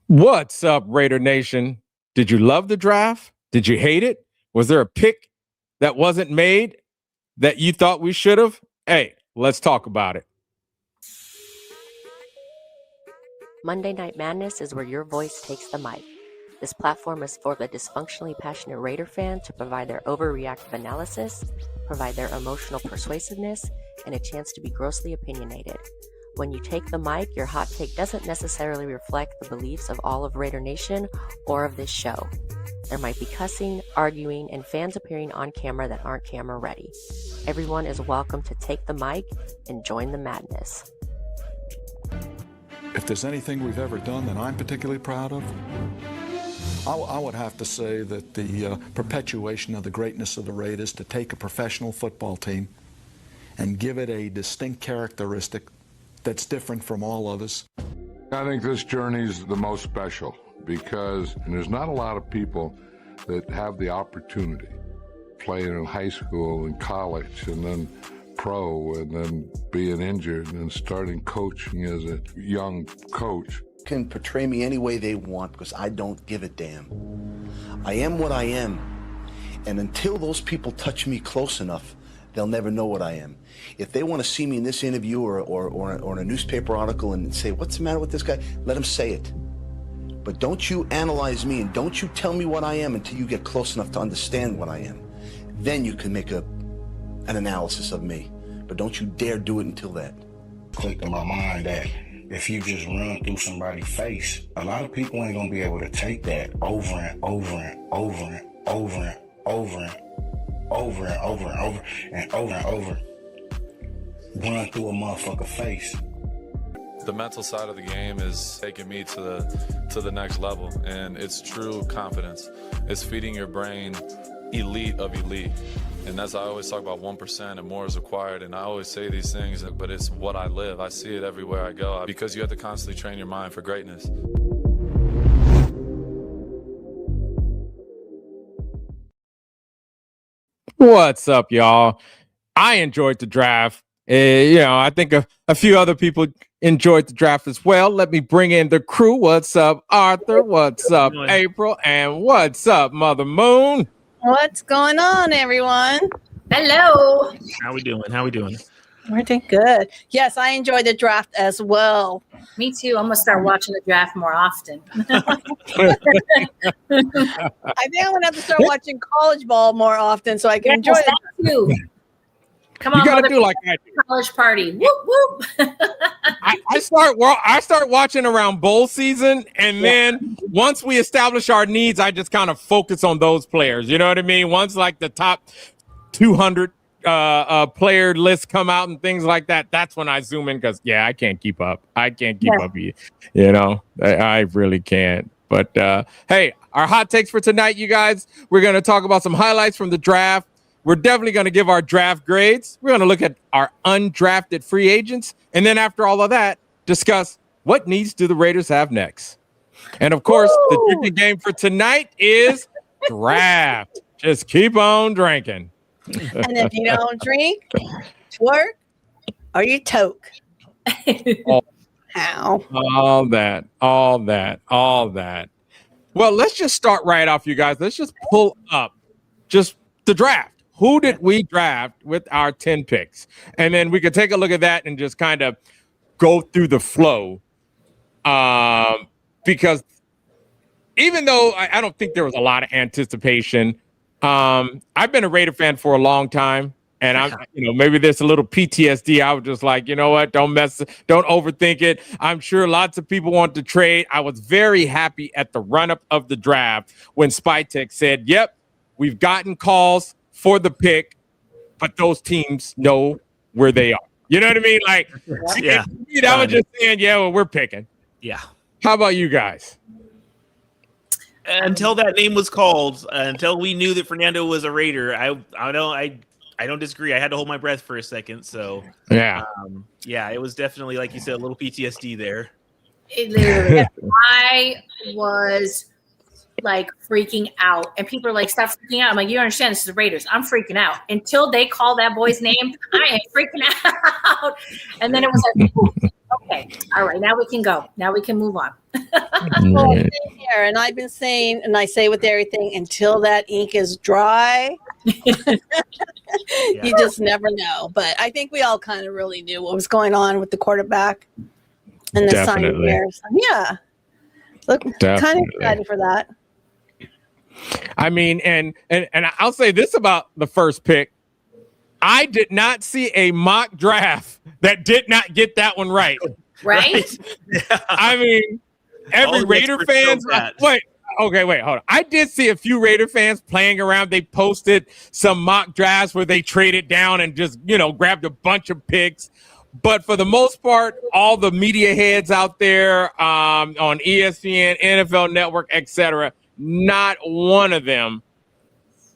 What's up, Raider Nation? Did you love the draft? Did you hate it? Was there a pick that wasn't made that you thought we should have? Hey, let's talk about it. Monday Night Madness is where your voice takes the mic. This platform is for the dysfunctionally passionate Raider fan to provide their overreactive analysis, provide their emotional persuasiveness, and a chance to be grossly opinionated. When you take the mic, your hot take doesn't necessarily reflect the beliefs of all of Raider Nation or of this show. There might be cussing, arguing, and fans appearing on camera that aren't camera ready. Everyone is welcome to take the mic and join the madness. If there's anything we've ever done that I'm particularly proud of, I would have to say that the perpetuation of the greatness of the Raiders, to take a professional football team and give it a distinct characteristic that's different from all others. I think this journey's the most special because there's not a lot of people that have the opportunity playing in high school and college and then pro and then being injured and starting coaching as a young coach. Can portray me any way they want because I don't give a damn. I am what I am, and until those people touch me close enough, they'll never know what I am. If they want to see me in this interview or in a newspaper article and say, what's the matter with this guy? Let them say it. But don't you analyze me and don't you tell me what I am until you get close enough to understand what I am. Then you can make an analysis of me. But don't you dare do it until that. Clicked in my mind that if you just run through somebody's face, a lot of people ain't gonna be able to take that over and over and over and over and over and over and over and over and over and over. Run through a motherfucker face. The mental side of the game is taking me to the next level, and it's true confidence. It's feeding your brain elite of elite. And that's, I always talk about 1% and more is required. And I always say these things, but it's what I live. I see it everywhere I go because you have to constantly train your mind for greatness. What's up, y'all? I enjoyed the draft. I think a few other people enjoyed the draft as well. Let me bring in the crew. What's up, Arthur? What's up, April? And what's up, Mother Moon? What's going on, everyone? Hello. How we doing? We're doing good. Yes, I enjoyed the draft as well. Me too. I'm gonna start watching the draft more often. I think I'm gonna have to start watching college ball more often so I can enjoy that too. Come on, you gotta do like I do. College party. Whoop whoop. I start watching around bowl season, and then once we establish our needs, I just kind of focus on those players. You know what I mean? Once like the top 200 player lists come out and things like that, that's when I zoom in because I can't keep up. I really can't. But hey, our hot takes for tonight, you guys. We're gonna talk about some highlights from the draft. We're definitely going to give our draft grades. We're going to look at our undrafted free agents. And then after all of that, discuss what needs do the Raiders have next. And of course, the drinking game for tonight is draft. Just keep on drinking. And if you don't drink, twerk, or you toke. How? All that. Well, let's just start right off, you guys. Let's just pull up just the draft. Who did we draft with our 10 picks? And then we could take a look at that and just kind of go through the flow. Because even though I don't think there was a lot of anticipation, I've been a Raider fan for a long time. And maybe there's a little PTSD. I was just like, you know what? Don't overthink it. I'm sure lots of people want to trade. I was very happy at the run-up of the draft when Spytek said, yep, we've gotten calls for the pick, but those teams know where they are. You know what I mean? Like, that was just saying, we're picking. Yeah. How about you guys? Until that name was called, until we knew that Fernando was a Raider, I don't disagree. I had to hold my breath for a second. So it was definitely, like you said, a little PTSD there. It literally, I was like freaking out, and people are like, stop freaking out. I'm like, you understand, this is the Raiders. I'm freaking out until they call that boy's name. I am freaking out. And then it was like, Okay. All right. Now we can go. Now we can move on. Well, same here. And I've been saying, and I say with everything, until that ink is dry, you just never know. But I think we all kind of really knew what was going on with the quarterback and the signing Definitely. there. So, yeah. Look, kind of Definitely. excited for that. I mean, and I'll say this about the first pick. I did not see a mock draft that did not get that one right. Right? I mean, All every the Raider experts know fans. that. Wait, hold on. I did see a few Raider fans playing around. They posted some mock drafts where they traded down and just, grabbed a bunch of picks. But for the most part, all the media heads out there on ESPN, NFL Network, etc., not one of them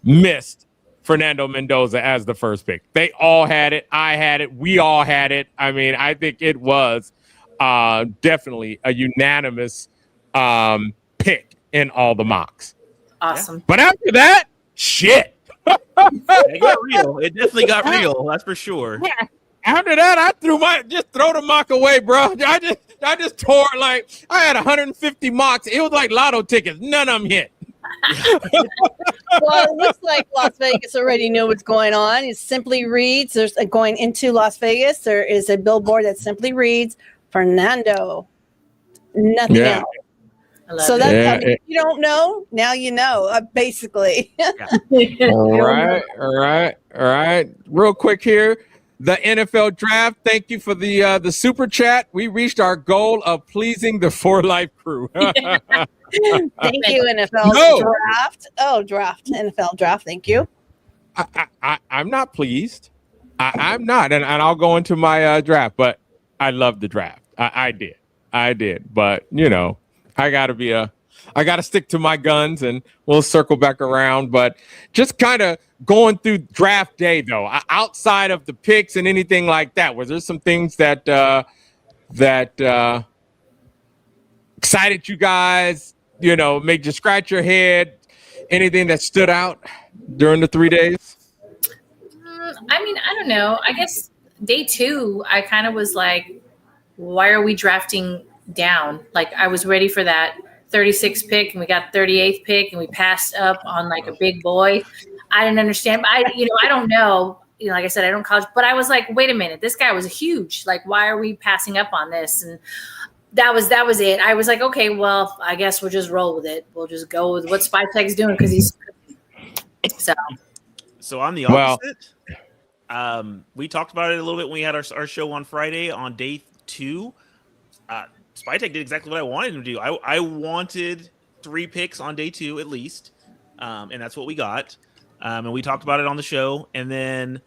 missed Fernando Mendoza as the first pick. They all had it. I had it. We all had it. I mean, I think it was definitely a unanimous pick in all the mocks. Awesome. But after that, shit. It got real. It definitely got real. That's for sure. After that, I throw the mock away, bro. I just tore it. Like, I had 150 mocks. It was like lotto tickets. None of them hit. Well, it looks like Las Vegas already knew what's going on. It simply reads, there's going into Las Vegas, there is a billboard that simply reads Fernando. Nothing Yeah. else. I love So it. that's Yeah, how if you don't know, now you know, basically. All right. Real quick here. The NFL draft. Thank you for the super chat. We reached our goal of pleasing the For Life crew. Thank you, NFL No. draft. Oh, draft. NFL draft. Thank you. I'm not pleased. I'm not, and I'll go into my draft. But I love the draft. I did. But I gotta stick to my guns, and we'll circle back around. But just kind of going through draft day, though, outside of the picks and anything like that, was there some things that excited you guys? Made you scratch your head? Anything that stood out during the 3 days? I mean, I don't know. I guess day 2, I kind of was like, why are we drafting down? Like, I was ready for that 36th pick, and we got 38th pick, and we passed up on like a big boy. I didn't understand. I don't know. Like I said, I don't college, but I was like, wait a minute, this guy was huge. Like, why are we passing up on this? And that was it. I was like, okay, well, I guess we'll just roll with it. We'll just go with what Spytek's doing because he's so. So I'm the opposite. We talked about it a little bit when we had our show on Friday on day 2. Spytek did exactly what I wanted him to do. I wanted 3 picks on day 2 at least, and that's what we got. And we talked about it on the show. And then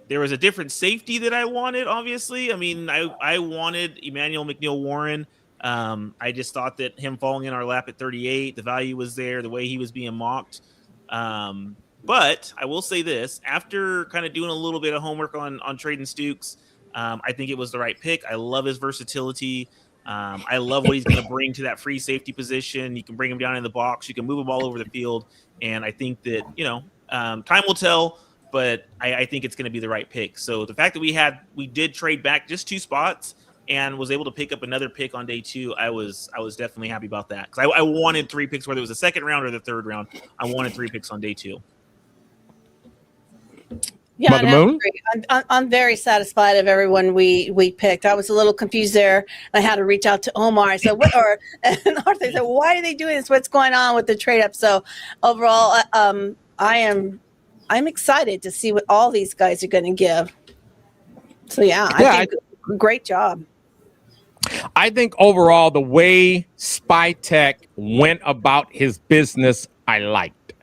there was a different safety that I wanted, obviously. I mean, I wanted Emmanuel McNeil-Warren. I just thought that him falling in our lap at 38, the value was there, the way he was being mocked. But I will say this, after kind of doing a little bit of homework on Traden Stukes, I think it was the right pick. I love his versatility. I love what he's going to bring to that free safety position. You can bring him down in the box. You can move him all over the field. And I think that, time will tell, but I think it's going to be the right pick. So the fact that we did trade back just 2 spots and was able to pick up another pick on day 2, I was definitely happy about that. Because I wanted 3 picks, whether it was the second round or the third round. I wanted 3 picks on day 2. Yeah, Mother and I Moon? agree. I'm very satisfied of everyone we picked. I was a little confused there. I had to reach out to Omar. I said, and Arthur said, why are they doing this? What's going on with the trade up? So overall, I'm excited to see what all these guys are going to give. So I think great job. I think overall the way Spytek went about his business, I liked.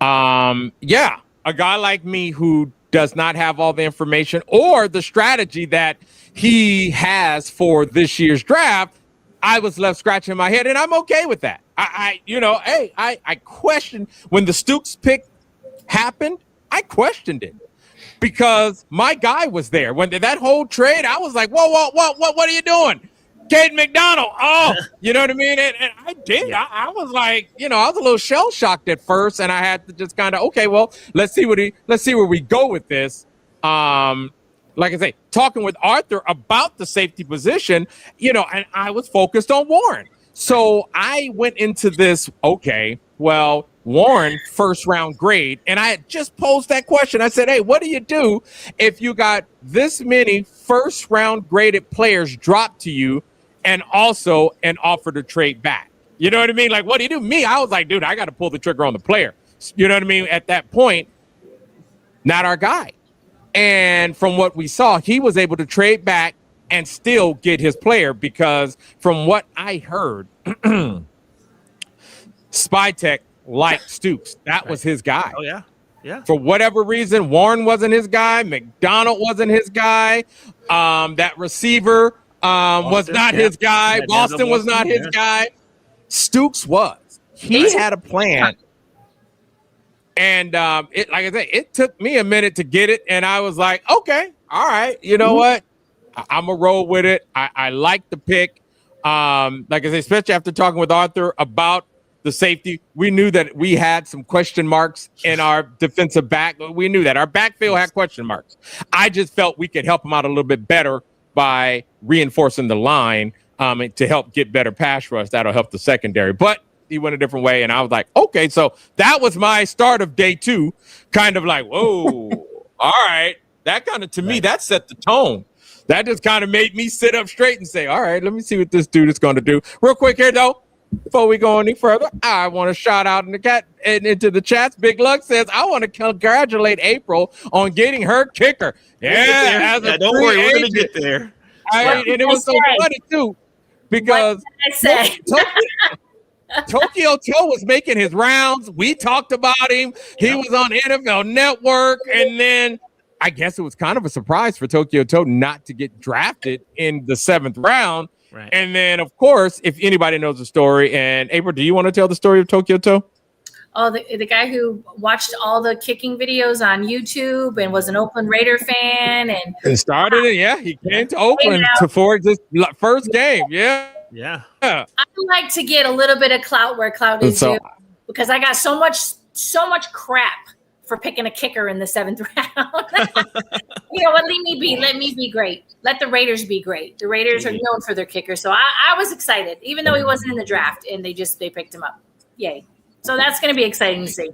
Yes. A guy like me who does not have all the information or the strategy that he has for this year's draft, I was left scratching my head, and I'm okay with that. I questioned when the Stukes pick happened. I questioned it because my guy was there when that whole trade. I was like, whoa, what are you doing? Caden McDonald. Oh, you know what I mean? And I did. Yeah. I was like, I was a little shell shocked at first, and I had to just kind of, okay, well, let's see where we go with this. Like like I say, talking with Arthur about the safety position, and I was focused on Warren. So I went into this, okay, well, Warren, first round grade. And I had just posed that question. I said, hey, what do you do if you got this many first round graded players dropped to you and also an offer to trade back? You know what I mean? Like, what do you do? Me, I was like, dude, I got to pull the trigger on the player. You know what I mean? At that point, not our guy. And from what we saw, he was able to trade back and still get his player because from what I heard, Spytek liked Stoops. That was his guy. Oh, yeah. Yeah. For whatever reason, Warren wasn't his guy. McDonald wasn't his guy. That receiver was not his guy. Yeah, Boston was not his guy. Stoops was. He had a plan. And like I said, it took me a minute to get it. And I was like, okay, all right. You know what? I'm going to roll with it. I like the pick. Like I said, especially after talking with Arthur about the safety, we knew that we had some question marks in our defensive back. We knew that our backfield had question marks. I just felt we could help him out a little bit better by reinforcing the line to help get better pass rush. That'll help the secondary. But he went a different way, and I was like, okay, so that was my start of day two, kind of like, whoa, all right. That kind of, to me, that set the tone. That just kind of made me sit up straight and say, all right, let me see what this dude is going to do. Real quick here, though, before we go any further, I want to shout out into the chats. Big Luck says, I want to congratulate April on getting her kicker. Yeah, don't worry, we're going to get there. And it was so funny, too, because Tokyo Toe was making his rounds. We talked about him. He was on NFL Network, and then I guess it was kind of a surprise for Tokyo Toe not to get drafted in the 7th round. Right. And then, of course, if anybody knows the story, and April, do you want to tell the story of Tokyo Toe? Oh, the guy who watched all the kicking videos on YouTube and was an Oakland Raider fan and started it. Yeah, he came to Oakland for his first game. Yeah. I like to get a little bit of clout where clout is due because I got so much crap for picking a kicker in the 7th round. You know what? Let me be great. Let the Raiders be great. The Raiders are known for their kicker. So I was excited, even though he wasn't in the draft, and they picked him up. Yay. So that's going to be exciting to see.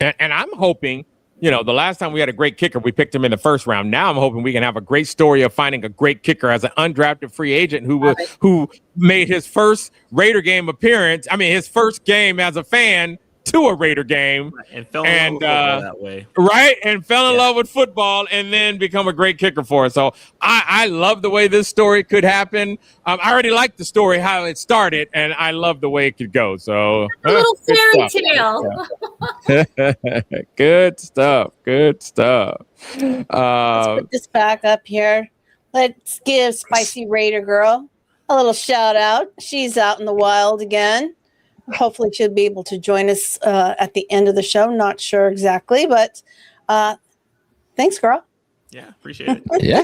And I'm hoping, the last time we had a great kicker, we picked him in the 1st round. Now I'm hoping we can have a great story of finding a great kicker as an undrafted free agent who made his first Raider game appearance. I mean, his first game as a fan to a Raider game and fell in love with football that way. Right. And fell in love with football and then become a great kicker for us. So I love the way this story could happen. I already liked the story, how it started, and I love the way it could go. So a little fairy tale. Good stuff. Let's put this back up here. Let's give Spicy Raider Girl a little shout out. She's out in the wild again. Hopefully she'll be able to join us at the end of the show. Not sure exactly, but thanks, girl. Yeah, appreciate it. Yeah.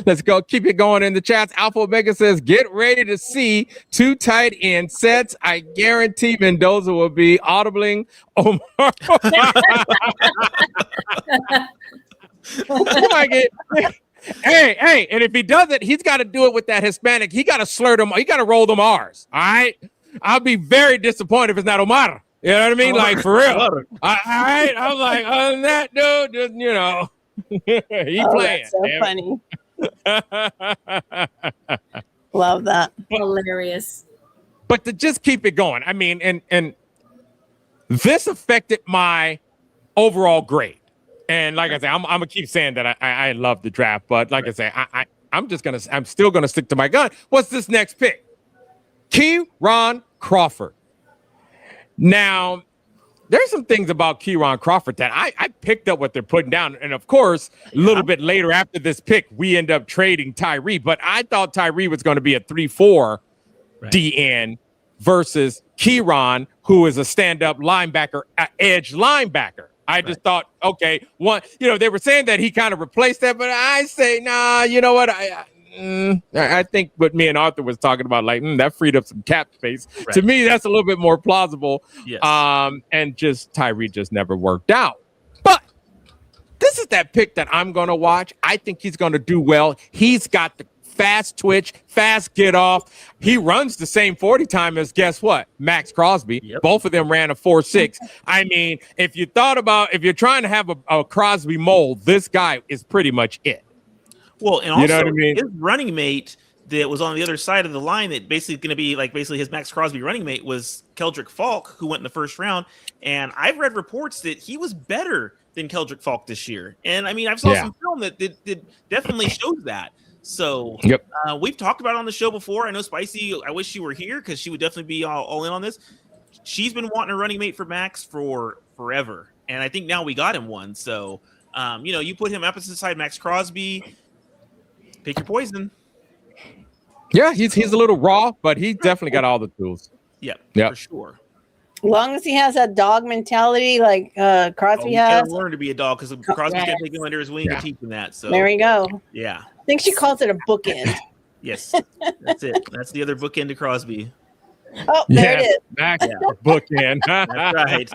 Let's go. Keep it going in the chats. Alpha Omega says, get ready to see 2 tight end sets. I guarantee Mendoza will be audibling Omar. Hey, and if he does it, he's got to do it with that Hispanic. He got to slur them. He got to roll them R's. All right. I'll be very disappointed if it's not Omar. You know what I mean? Like, for real. All right. I was like, other than that, dude, just, he playing. That's so funny. Love that. Hilarious. But to just keep it going, I mean, and this affected my overall grade. And like I say, I'm gonna keep saying that I love the draft, but like I say, I'm still gonna stick to my gun. What's this next pick? Keiron Crawford. Now, there's some things about Keiron Crawford that I picked up what they're putting down. And of course, a little bit later after this pick, we end up trading Tyree. But I thought Tyree was going to be a 3-4 DN versus Keiron, who is a stand-up linebacker, edge linebacker. I just thought, okay, they were saying that he kind of replaced that, but I say, nah, you know what? I think what me and Arthur was talking about, like, that freed up some cap space. Right. To me, that's a little bit more plausible. Yes. And just Tyree just never worked out. But this is that pick that I'm going to watch. I think he's going to do well. He's got the fast twitch, fast get off. He runs the same 40 time as, guess what, Max Crosby. Yep. Both of them ran a 4.6. I mean, if you're trying to have a Crosby mold, this guy is pretty much it. Well, and also You know what I mean? his running mate that was on the other side of the line that basically going to be like basically his Max Crosby running mate was Keldrick Falk, who went in the first round. And I've read reports that he was better than Keldrick Falk this year. And I mean, I've saw some film that definitely shows that. So Yep. We've talked about it on the show before. I know Spicy, I wish she were here because she would definitely be all in on this. She's been wanting a running mate for Max for forever. And I think now we got him one. So, you put him opposite side Max Crosby, pick your poison. Yeah, he's a little raw, but he definitely got all the tools. Yep. For sure. As long as he has that dog mentality like Crosby He's has. gotta learn to be a dog because Crosby's gonna take him under his wing and teach him that. So There you go. yeah. I think she calls it a bookend. Yes. That's it. That's the other bookend to Crosby. Oh, there it is. Max bookend. That's right.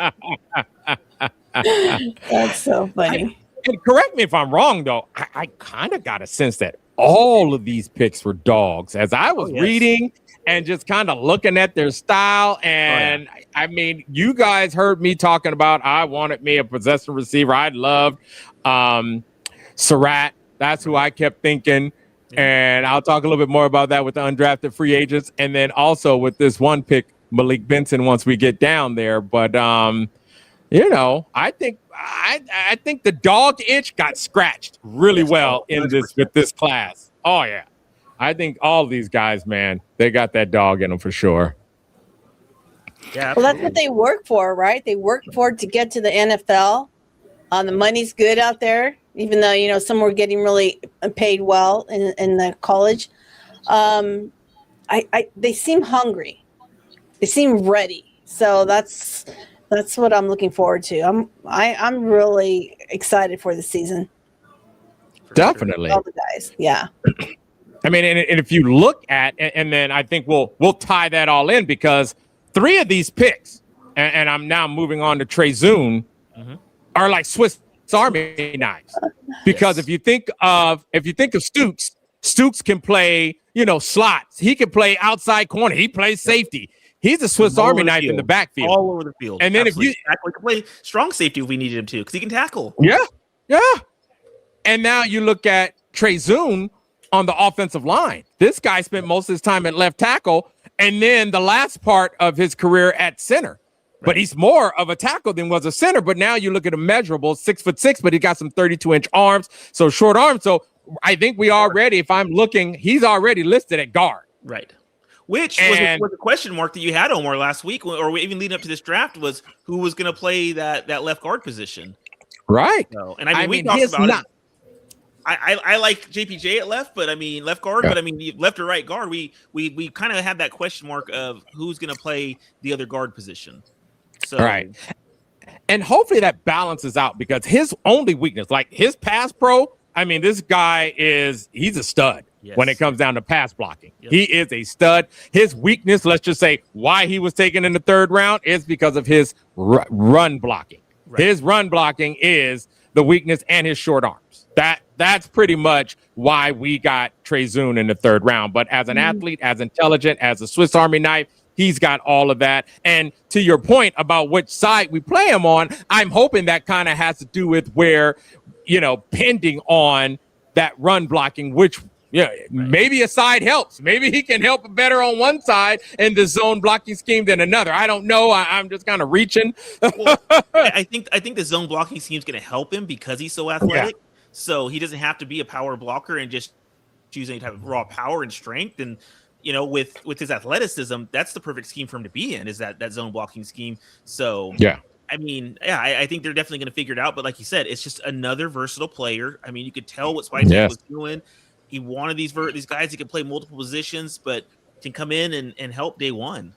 That's so funny. And correct me if I'm wrong, though. I kind of got a sense that all of these picks were dogs as I was reading and just kind of looking at their style. And I mean, you guys heard me talking about I wanted me a possession receiver. I loved Surratt. That's who I kept thinking. And I'll talk a little bit more about that with the undrafted free agents. And then also with this one pick, Malik Benson, once we get down there. But, I think the dog itch got scratched really well in this class. Oh, yeah. I think all these guys, man, they got that dog in them for sure. Yeah. Well, that's what they work for, right? They work for it to get to the NFL. The money's good out there, even though, some were getting really paid well in the college. They seem hungry. They seem ready. So that's what I'm looking forward to. I'm really excited for the season. Definitely. All the guys. Yeah. I mean, and if you look at, and then I think we'll tie that all in because 3 of these picks, and I'm now moving on to Trey Zune, are like Swiss Army knives. Because if you think of Stooks can play, slots. He can play outside corner. He plays safety. He's a Swiss Army knife in the backfield. All over the field. And then Absolutely. We can play strong safety if we needed him to because he can tackle. Yeah. And now you look at Trey Zune on the offensive line. This guy spent most of his time at left tackle and then the last part of his career at center. Right. But he's more of a tackle than was a center. But now you look at a measurable 6'6", but he got some 32-inch arms, so short arms. So I think we already, if I'm looking, he's already listed at guard. Right. Which was a question mark that you had, Omar, last week, or even leading up to this draft, was who was going to play that left guard position. Right. So, and we talked about it. I like JPJ at left, but I mean left guard. Yeah. But I mean left or right guard. We kind of had that question mark of who's going to play the other guard position. So right. And hopefully that balances out because his only weakness, like his pass pro, I mean, this guy he's a stud. Yes. When it comes down to pass blocking. Yep. He is a stud. His weakness, let's just say why he was taken in the 3rd round is because of his run blocking. Right. His run blocking is the weakness and his short arms. That's pretty much why we got Trey Zune in the 3rd round. But as an athlete, as intelligent, as a Swiss Army knife, he's got all of that. And to your point about which side we play him on, I'm hoping that kind of has to do with where, pending on that run blocking, which maybe a side helps. Maybe he can help better on one side in the zone blocking scheme than another. I don't know. I'm just kind of reaching. Well, I think the zone blocking scheme is going to help him because he's so athletic. Yeah. So he doesn't have to be a power blocker and just choose any type of raw power and strength. And with his athleticism, that's the perfect scheme for him to be in. Is that zone blocking scheme? So yeah. I mean, I think they're definitely going to figure it out. But like you said, it's just another versatile player. I mean, you could tell what Spike was doing. He wanted these guys that can play multiple positions, but can come in and help day one.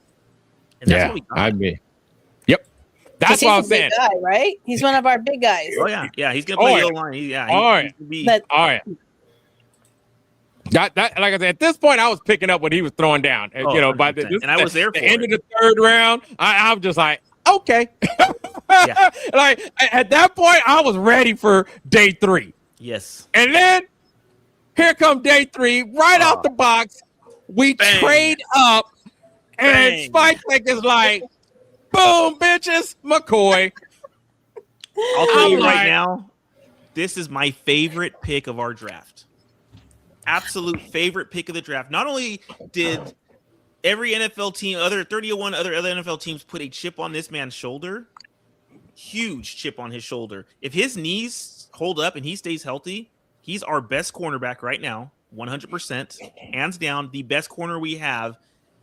And that's what we got. Yep. That's what I was saying. Guy, right? He's one of our big guys. Oh yeah, yeah. He's gonna play the line. That, like I said, at this point, I was picking up what he was throwing down. By the end of the 3rd round, I was just like, okay. Yeah. Like at that point, I was ready for day 3. Yes. And then here come day 3, right out the box. We Bang. trade up, and Bang. Spike is like, boom, bitches, McCoy. I'll tell I'm you right like- now, this is my favorite pick of our draft. Absolute favorite pick of the draft. Not only did every NFL team, other 31 other NFL teams put a chip on this man's shoulder, huge chip on his shoulder. If his knees hold up and he stays healthy, he's our best cornerback right now, 100%, hands down, the best corner we have.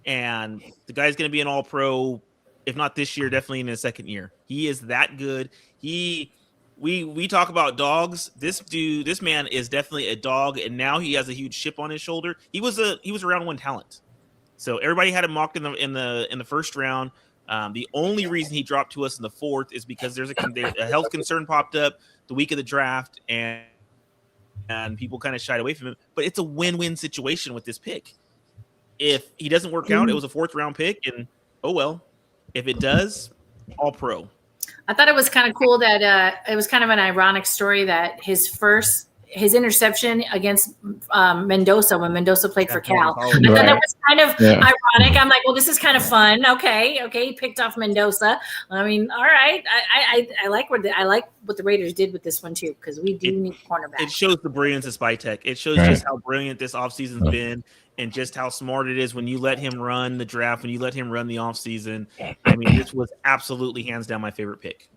And the guy's going to be an all-pro, if not this year, definitely in his second year. He is that good. We talk about dogs. This man is definitely a dog, and now he has a huge chip on his shoulder. He was a round 1 talent. So everybody had him mocked in the first round. The only reason he dropped to us in the 4th is because there's a health concern popped up the week of the draft, and people kind of shied away from him. But it's a win-win situation with this pick. If he doesn't work out, it was a 4th round pick, and oh well. If it does, all pro. I thought it was kind of cool that it was kind of an ironic story that his interception against Mendoza when Mendoza played for Cal. I thought that was kind of ironic. I'm like, well, this is kind of fun. Okay, he picked off Mendoza. I mean, all right. I like what the Raiders did with this one too, because we do need cornerback. It shows the brilliance of Spytek. It shows just how brilliant this offseason's been, and just how smart it is when you let him run the draft, when you let him run the offseason. I mean, this was absolutely hands down my favorite pick.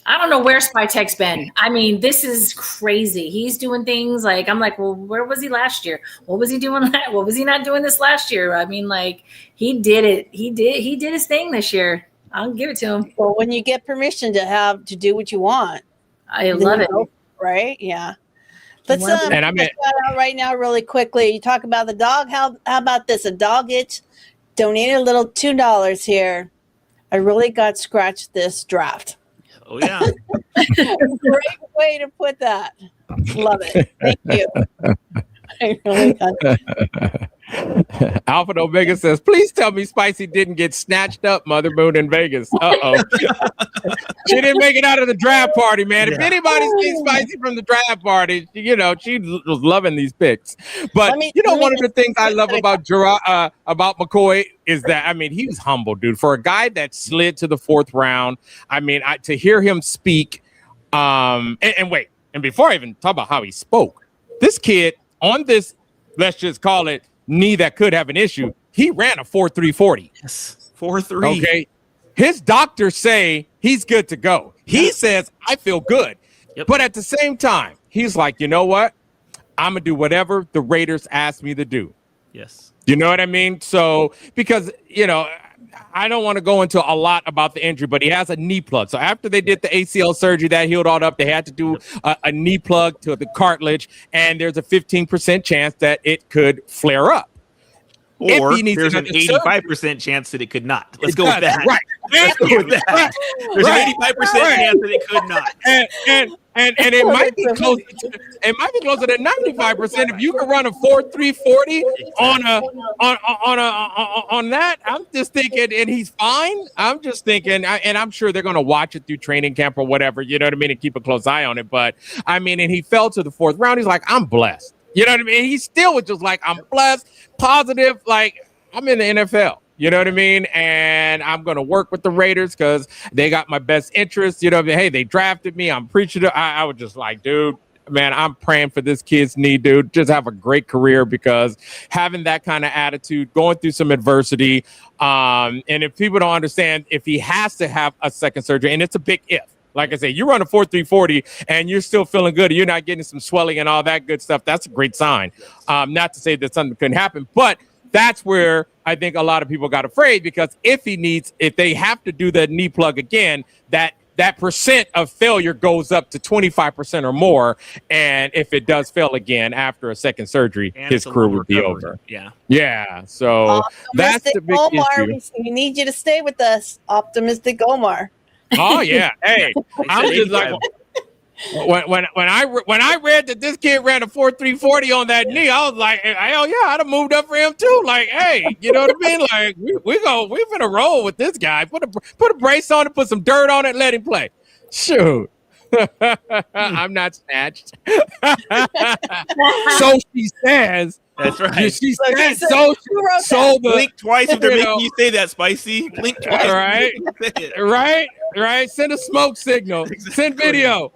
I don't know where Spytek's been. I mean, this is crazy. He's doing things like, I'm like, well, where was he last year? What was he doing? What was he not doing this last year? I mean, like, he did it. He did his thing this year. I'll give it to him. Well, when you get permission to do what you want, I love it. Right? Yeah. Let's And I mean, out right now really quickly. You talk about the dog. How about this? A dog gets donated a little $2 here. I really got scratched this draft. Oh yeah. Great way to put that. Love it. Thank you. I really got that. Alpha and Omega says, please tell me Spicy didn't get snatched up, Mother Moon in Vegas. Uh-oh. She didn't make it out of the draft party, man. If anybody's seen Spicy from the draft party, she was loving these picks. But one of the things I love about McCoy is that, I mean, he was humble, dude. For a guy that slid to the 4th round, I mean, to hear him speak, and before I even talk about how he spoke, this kid on this, let's just call it, knee that could have an issue, he ran a 4.340. Yes, 4.3. Okay, his doctors say he's good to go. He says, I feel good. Yep. But at the same time, he's like, you know what? I'm gonna do whatever the Raiders ask me to do. Yes. You know what I mean? So because I don't want to go into a lot about the injury, but he has a knee plug. So after they did the ACL surgery that healed all up, they had to do a knee plug to the cartilage, and there's a 15% chance that it could flare up. Or there's an 85% chance that it could not. Let's go with that. Right. Let's go with that. There's an 85% chance that it could not. And it might be closer to 95% if you can run a 4.340 on that. I'm just thinking, and he's fine. I'm just thinking, and I'm sure they're going to watch it through training camp or whatever, you know what I mean, and keep a close eye on it. But I mean, and he fell to the 4th round. He's like, I'm blessed. You know what I mean? He still was just like, I'm blessed, positive, like I'm in the NFL. You know what I mean? And I'm going to work with the Raiders because they got my best interest. You know what I mean? Hey, they drafted me. I'm preaching. I was just like, dude, man, I'm praying for this kid's knee, dude. Just have a great career, because having that kind of attitude, going through some adversity. And if people don't understand, if he has to have a second surgery, and it's a big if. Like I said, you run a 4.340 and you're still feeling good, you're not getting some swelling and all that good stuff, that's a great sign. Not to say that something couldn't happen, but that's where I think a lot of people got afraid, because if they have to do the knee plug again, that percent of failure goes up to 25% or more. And if it does fail again after a second surgery, his career would be over. Yeah. So that's the big issue. We need you to stay with us, Optimistic Omar. Oh yeah. Hey, I'm just like, when I read that this kid ran a 4.340 on that knee, I was like, hell yeah, I'd have moved up for him too. Like, hey, you know what I mean? Like, we're gonna roll with this guy. Put a brace on it, put some dirt on it, and let him play. Shoot. I'm not snatched. So she says. That's right. She said so. Blink twice if they're making you say that, Spicy. Blink twice. Right. Send a smoke signal. Exactly. Send video.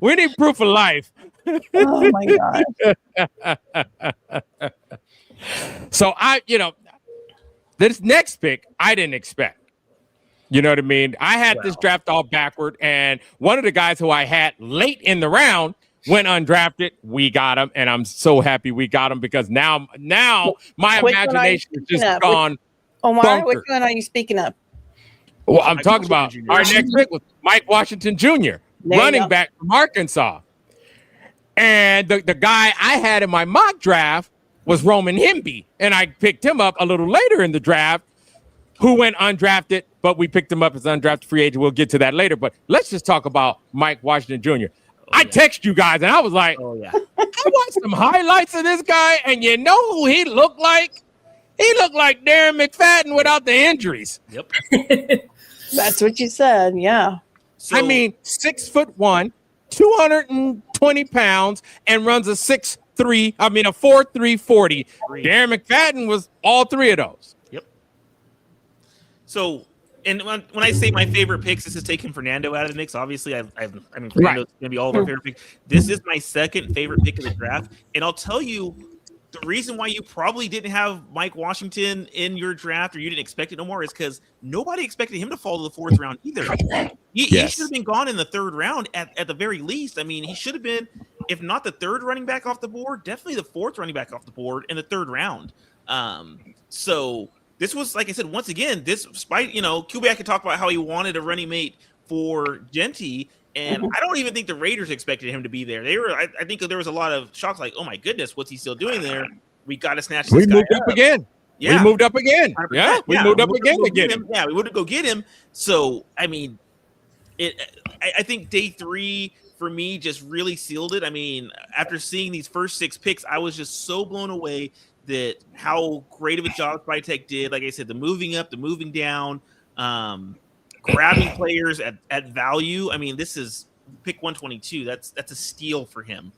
We need proof of life. Oh my God. So this next pick I didn't expect. You know what I mean? I had this draft all backward, and one of the guys who I had late in the round went undrafted. We got him, and I'm so happy we got him because now my imagination is just gone. Omar, which one are you speaking of? Well, I'm talking about our next pick was Mike Washington Jr., running back from Arkansas. And the guy I had in my mock draft was Roman Hemby, and I picked him up a little later in the draft, who went undrafted, but we picked him up as undrafted free agent. We'll get to that later, but let's just talk about Mike Washington Jr. I text you guys, and I was like, I watched some highlights of this guy, and you know who he looked like? He looked like Darren McFadden without the injuries. Yep. That's what you said, yeah. So, I mean, 6'1", 220 pounds, and runs a 4.3 40. Darren McFadden was all three of those. Yep. So, and when I say my favorite picks, this is taking Fernando out of the mix. Obviously, I mean, Fernando's going to be all of our favorite picks. This is my second favorite pick of the draft, and I'll tell you the reason why you probably didn't have Mike Washington in your draft, or you didn't expect it no more, is because nobody expected him to fall to the fourth round either. He should have been gone in the third round at the very least. I mean, he should have been, if not the third running back off the board, definitely the fourth running back off the board in the third round. So this was, like I said, once again, despite, Kubiak could talk about how he wanted a running mate for Genty, and I don't even think the Raiders expected him to be there. I think there was a lot of shocks, like, oh my goodness, what's he still doing there? We got to snatch this guy moved up again. Yeah. We moved up again. 100%. Yeah, we moved up again to get him. Yeah, we would go get him. So, I mean, I think day 3 for me just really sealed it. I mean, after seeing these first 6 picks, I was just so blown away that how great of a job Spytek did. Like I said, the moving up, the moving down, grabbing players at value. I mean, this is pick 122. That's a steal for him.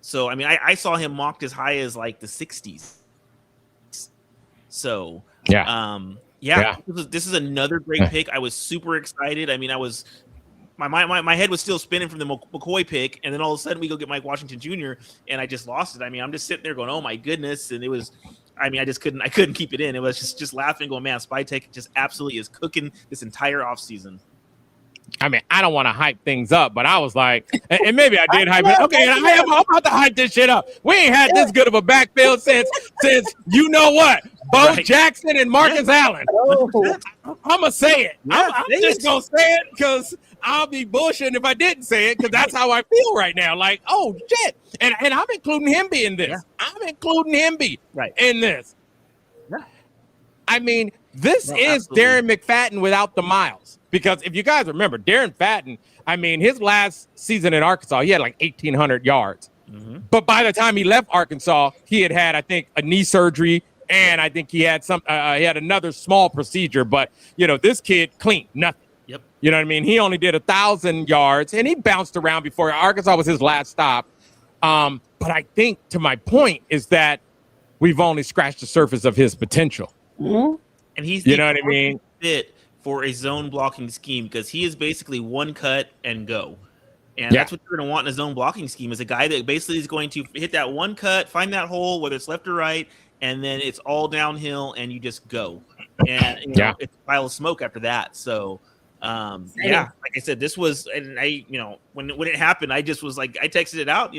So, I mean, I saw him mocked as high as like the 60s. So, this is another great pick. I was super excited. I mean, my head was still spinning from the McCoy pick, and then all of a sudden we go get Mike Washington Jr. and I just lost it. I mean, I'm just sitting there going, "Oh my goodness!" And it was, I mean, I couldn't keep it in. It was just laughing, going, "Man, Spytek just absolutely is cooking this entire offseason." I mean, I don't want to hype things up, but I was like, and maybe I did hype it. Okay, I'm about to hype this shit up. We ain't had this good of a backfield since you know what, Bo Jackson and Marcus Allen. I'm gonna say it. I'm just gonna say it because I'll be bullshitting if I didn't say it, because that's how I feel right now. Like, oh shit, and I'm including Hemby in this. Yeah. I'm including Hemby in this. Yeah. I mean, this is absolutely Darren McFadden without the miles. Because if you guys remember, Darren Fatton, I mean, his last season in Arkansas, he had like 1,800 yards. Mm-hmm. But by the time he left Arkansas, he had I think, a knee surgery, and I think he had another small procedure. But, this kid clean, nothing. Yep. You know what I mean? He only did 1,000 yards, and he bounced around before. Arkansas was his last stop. But I think, to my point, is that we've only scratched the surface of his potential. Mm-hmm. And he's you know what I mean? Fit for a zone blocking scheme, because he is basically one cut and go. And that's what you're going to want in a zone blocking scheme, is a guy that basically is going to hit that one cut, find that hole, whether it's left or right, and then it's all downhill and you just go. And it's a pile of smoke after that. So, like I said, this was, and I, when it happened, I just was like, I texted it out,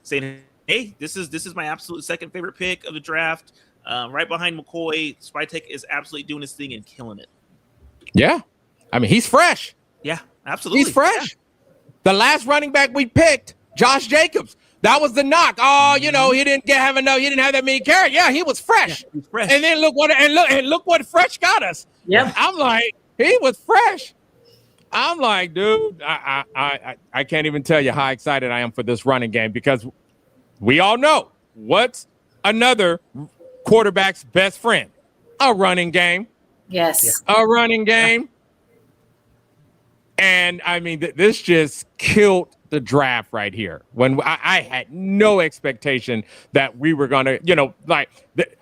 saying, hey, this is my absolute second favorite pick of the draft. Right behind McCoy. Spytek is absolutely doing his thing and killing it. Yeah. I mean, he's fresh. Yeah, absolutely. He's fresh. Yeah. The last running back we picked, Josh Jacobs, that was the knock. Oh, he didn't have that many carries. Yeah, he was fresh. Yeah, he's fresh. And then look what fresh got us. Yeah. I'm like, he was fresh. I'm like, dude, I can't even tell you how excited I am for this running game, because we all know what's another quarterback's best friend? A running game. Yes. A running game. And I mean, this just killed the draft right here. When I had no expectation that we were going to,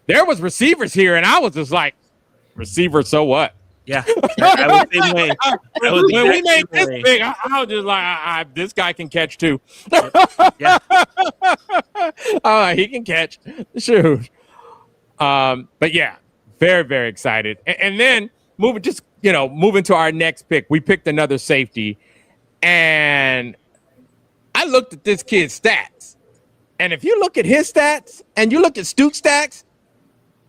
there was receivers here, and I was just like, receiver, so what? Yeah, I was the same way. When we made this big, I was just like, this guy can catch too. Yeah. He can catch. Shoot. But yeah, very, very excited. And then moving to our next pick, we picked another safety, and I looked at this kid's stats. And if you look at his stats and you look at Stuke's stats,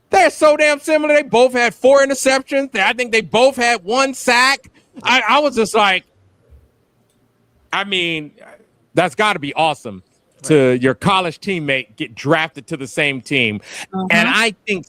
they're so damn similar. They both had 4 interceptions. I think they both had 1 sack. I was just like, I mean, that's got to be awesome to your college teammate get drafted to the same team. And I think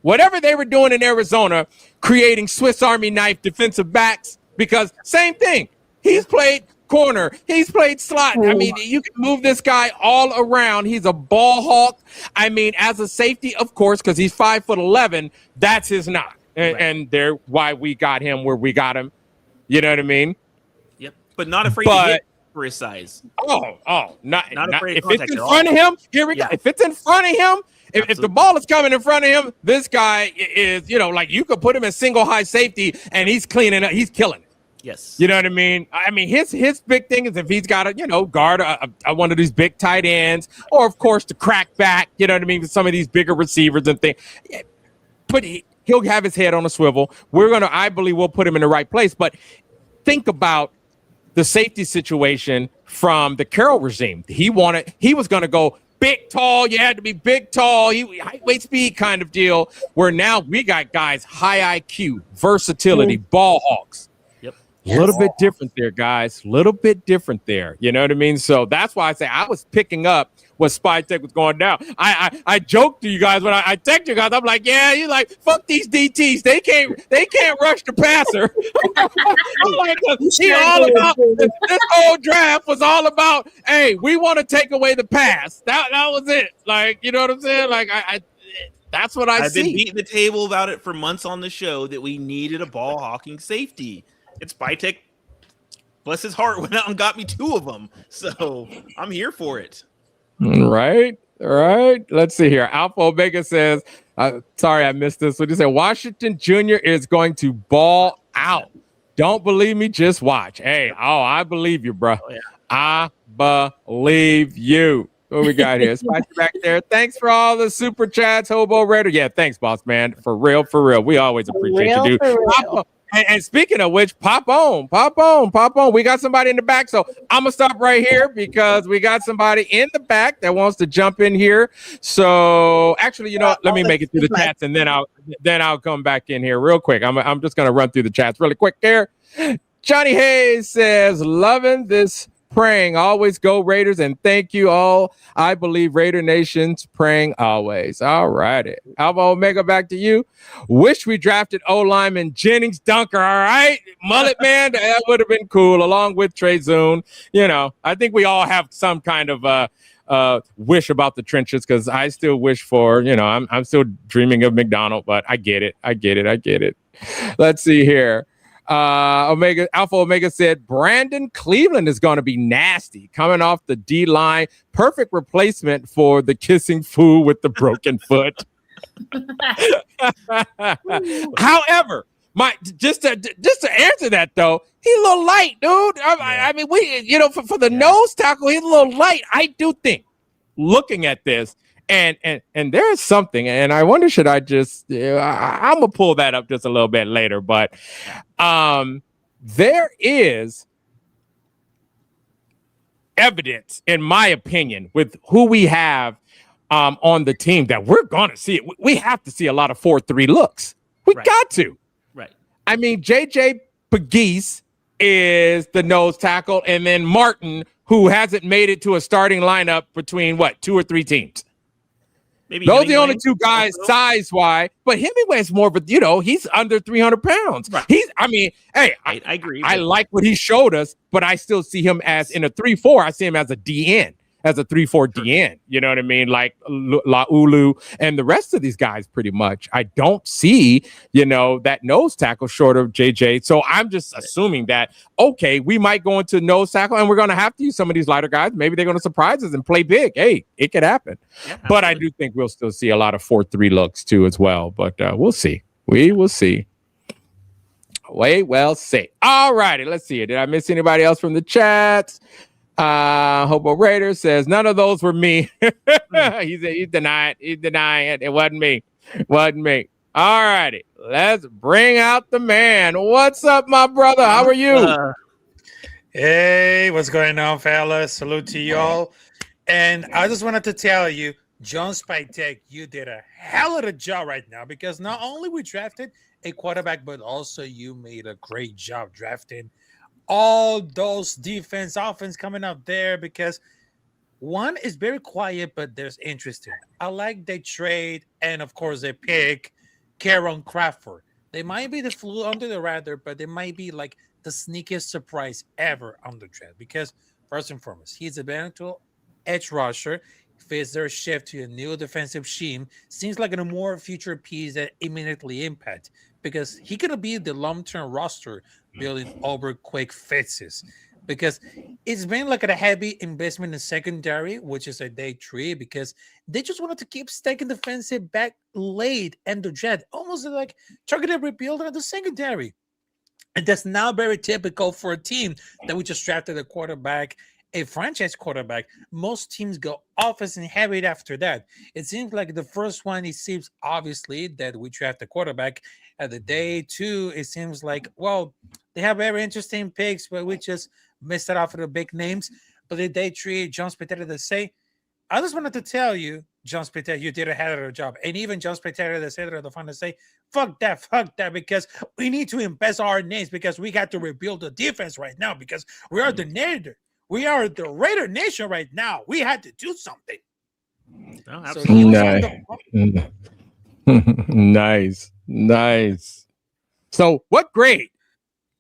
whatever they were doing in Arizona, creating Swiss Army knife defensive backs, because same thing. He's played corner. He's played slot. I mean, you can move this guy all around. He's a ball hawk. I mean, as a safety, of course, because he's 5'11", that's his knock. And they're why we got him where we got him. You know what I mean? Yep. But not afraid to hit for his size. Not afraid if of it's contact in at all. front of him, here we go. If it's in front of him, if the ball is coming in front of him, this guy is, like you could put him in single high safety and he's cleaning up, he's killing it. Yes. You know what I mean? I mean, his big thing is if he's got to, guard one of these big tight ends, or of course to crack back, you know what I mean, with some of these bigger receivers and things. But he'll have his head on a swivel. I believe we'll put him in the right place. But think about the safety situation from the Carroll regime. He was going to go big, tall. You had to be big, tall, height, weight, speed kind of deal. Where now we got guys high IQ, versatility, ball hawks. A little bit different there, guys. Little bit different there. You know what I mean? So that's why I say I was picking up what Spytek was going down. I joked to you guys when I texted you guys. I'm like, yeah, you like fuck these DTs. They can't rush the passer. I'm like, this whole draft was all about, hey, we want to take away the pass. That was it. Like, you know what I'm saying? Like that's what I've been beating the table about it for months on the show that we needed a ball hawking safety. It's Spytek, bless his heart, went out and got me 2 of them. So I'm here for it. Right. Let's see here. Alpha Omega says, sorry, I missed this. What did you say? Washington Jr. is going to ball out. Don't believe me? Just watch. Hey, I believe you, bro. Oh, yeah. I believe you. What we got here? Spicy back there. Thanks for all the super chats, Hobo Raider. Yeah, thanks, boss man. For real. We always appreciate you, dude. And speaking of which, pop on. We got somebody in the back. So I'm going to stop right here because we got somebody in the back that wants to jump in here. So actually, you know what? Let me make it through the chats and then I'll come back in here real quick. I'm just going to run through the chats really quick here. Johnny Hayes says, loving this praying. Always go Raiders, and thank you all. I believe Raider Nation's praying always. All righty. Alpha Omega, back to you. Wish we drafted O-lineman Jennings Dunker. All right. Mullet man, that would have been cool, along with Trey Zoon. I think we all have some kind of wish about the trenches, because I still wish for, I'm still dreaming of McDonald, but I get it. Let's see here. Alpha Omega said Brandon Cleveland is going to be nasty coming off the D line. Perfect replacement for the kissing fool with the broken foot. However, just to answer that though, he's a little light, dude. I mean, for the nose tackle, he's a little light. I do think looking at this. And there is something, and I wonder, should I just, I'm going to pull that up just a little bit later, but there is evidence, in my opinion, with who we have on the team that we're going to see it. We have to see a lot of 4-3 looks. We got to. Right. I mean, JJ Pegues is the nose tackle, and then Martin, who hasn't made it to a starting lineup between 2 or 3 teams. Maybe those are the only Hemingway two guys also. size wise. But Hemingway is more of a, he's under 300 pounds. Right. Hey, I agree. I but- like what he showed us, but I still see him as in a 3-4. I see him as a DN, as a 3-4 DN. You know what I mean? Like Laulu and the rest of these guys, pretty much. I don't see, that nose tackle short of JJ. So I'm just assuming that, okay, we might go into nose tackle and we're going to have to use some of these lighter guys. Maybe they're going to surprise us and play big. Hey, it could happen. Yeah, but I absolutely. do think we'll still see a lot of 4-3 looks too as well. But we'll see. We will see. Well see. All righty. Let's see. Did I miss anybody else from the chat? Hobo Raider says none of those were me. He's denying it. It wasn't me. All righty. Let's bring out the man. What's up, my brother? How are you? Hey, what's going on, fellas? Salute to y'all. And I just wanted to tell you, John Spytek, you did a hell of a job right now, because not only we drafted a quarterback, but also you made a great job drafting all those offense coming up there, because one is very quiet, but there's interesting. I like they trade, and of course they pick Karen Crawford. They might be the flew under the radar, but they might be like the sneakiest surprise ever on the draft, because first and foremost, he's a versatile edge rusher, fits their shift to a new defensive scheme, seems like a more future piece that immediately impact, because he could be the long-term roster building over quick fixes, because it's been like a heavy investment in secondary, which is a day 3, because they just wanted to keep stacking defensive back late and the draft, almost like targeted rebuild of the secondary. And that's now very typical for a team that we just drafted a quarterback, a franchise quarterback. Most teams go offense and heavy after that. It seems like the first one, it seems obviously that we draft a quarterback. At the day 2, it seems like, well, they have very interesting picks, but we just missed it off of the big names. But the day 3, John Spiteri to say, I just wanted to tell you, John Spiteri, you did a hell of a job. And even John Spiteri, the said at the fun to say, fuck that, because we need to invest our names, because we got to rebuild the defense right now, because we are the Raider. We are the Raider Nation right now. We had to do something. No, So absolutely. he was Nice. So what grade,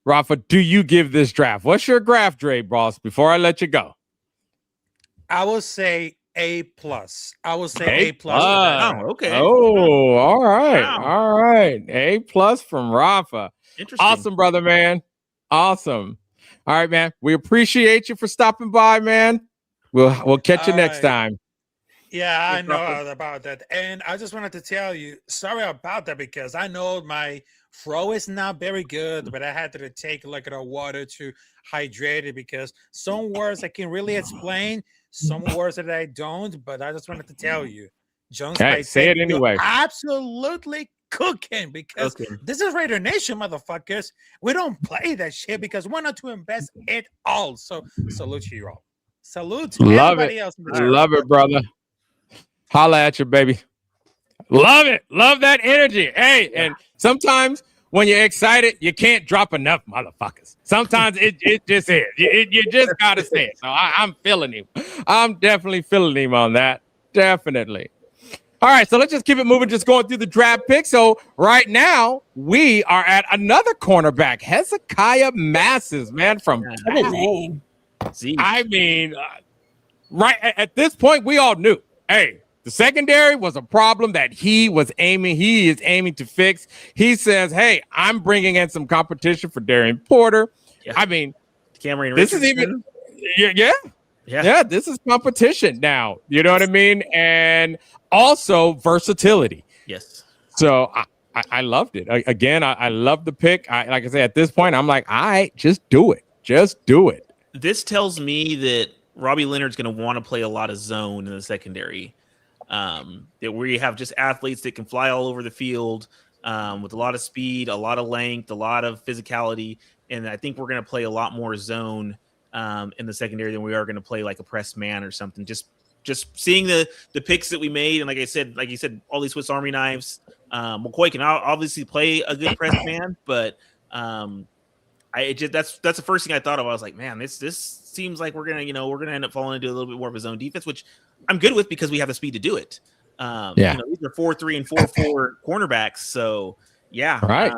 Rafa, do you give this draft? What's your graph grade, boss, before I let you go? I will say A+. I will say A+. Oh, okay. Oh, all right. Wow. All right. A+ from Rafa. Interesting. Awesome, brother, man. Awesome. All right, man. We appreciate you for stopping by, man. We'll catch you All next right. time. Yeah, I No know problem. about that. And I just wanted to tell you, sorry about that, because I know my throw is not very good, but I had to take like a water to hydrate it, because some words I can really explain, some words that I don't, but I just wanted to tell you, John Hey, say it Spytek, you're anyway. absolutely cooking, because Okay. this is Raider Nation, motherfuckers. We don't play that shit, because we're not to invest it all. So salute to you all. Salute to Love everybody it. else. In the chat. Love it, brother. Holla at you, baby. Love it. Love that energy. Hey, and sometimes when you're excited, you can't drop enough, motherfuckers. Sometimes it just is. You just got to say it. So I'm feeling him. I'm definitely feeling him on that. Definitely. All right, so let's just keep it moving, just going through the draft pick. So right now, we are at another cornerback, Hezekiah Masses, man, from What a name. Z. I mean, right at this point, we all knew, hey, the secondary was a problem that he is aiming to fix. He says, hey, I'm bringing in some competition for Darian Porter. Yeah. I mean, Cameron this Richardson. is even, yeah, this is competition now. You know what I mean? And also versatility. Yes. So I loved it. Again, I love the pick. Like I said, at this point, I'm like, all right, just do it. Just do it. This tells me that Robbie Leonard's going to want to play a lot of zone in the secondary. That we have just athletes that can fly all over the field with a lot of speed, a lot of length, a lot of physicality. And I think we're going to play a lot more zone in the secondary than we are going to play like a press man or something. Just seeing the picks that we made. And like you said, all these Swiss Army knives. McCoy can obviously play a good press man, but that's the first thing I thought of. I was like, man, this seems like we're gonna end up falling into a little bit more of a zone defense, which I'm good with because we have the speed to do it. You know, these are 4-3 and 4-4 cornerbacks. So yeah, right.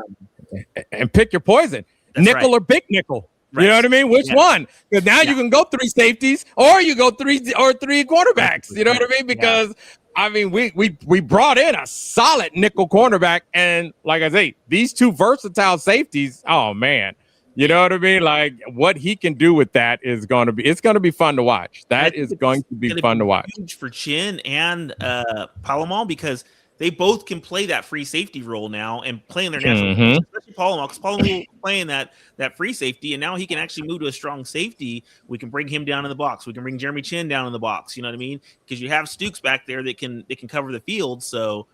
And pick your poison, nickel or big nickel. Right. You know what I mean? Which one? Because now you can go 3 safeties, or you go 3 cornerbacks. You know what I mean? Because I mean, we brought in a solid nickel cornerback, and like I say, these 2 versatile safeties. Oh man, you know what I mean? Like what he can do with that is going to be fun to watch. That is going to be fun to watch. Huge for Chin and Palomar, because they both can play that free safety role now and play in their natural position, especially Palomar, because Palomar playing that free safety, and now he can actually move to a strong safety. We can bring him down in the box. We can bring Jeremy Chin down in the box. You know what I mean? Because you have Stukes back there that can cover the field. So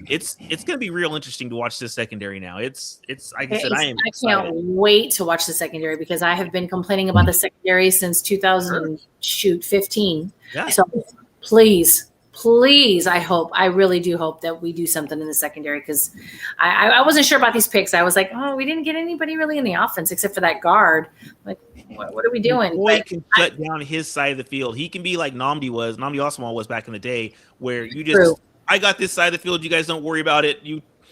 it's going to be real interesting to watch this secondary now. It's like I said, I can't wait to watch the secondary, because I have been complaining about the secondary since 2015. Yeah. So please, I really do hope that we do something in the secondary, because I wasn't sure about these picks. I was like, oh, we didn't get anybody really in the offense except for that guard. Like, what are we doing? Boy can shut down his side of the field. He can be like Nnamdi Asomugha was back in the day, where you just, I got this side of the field. You guys don't worry about it.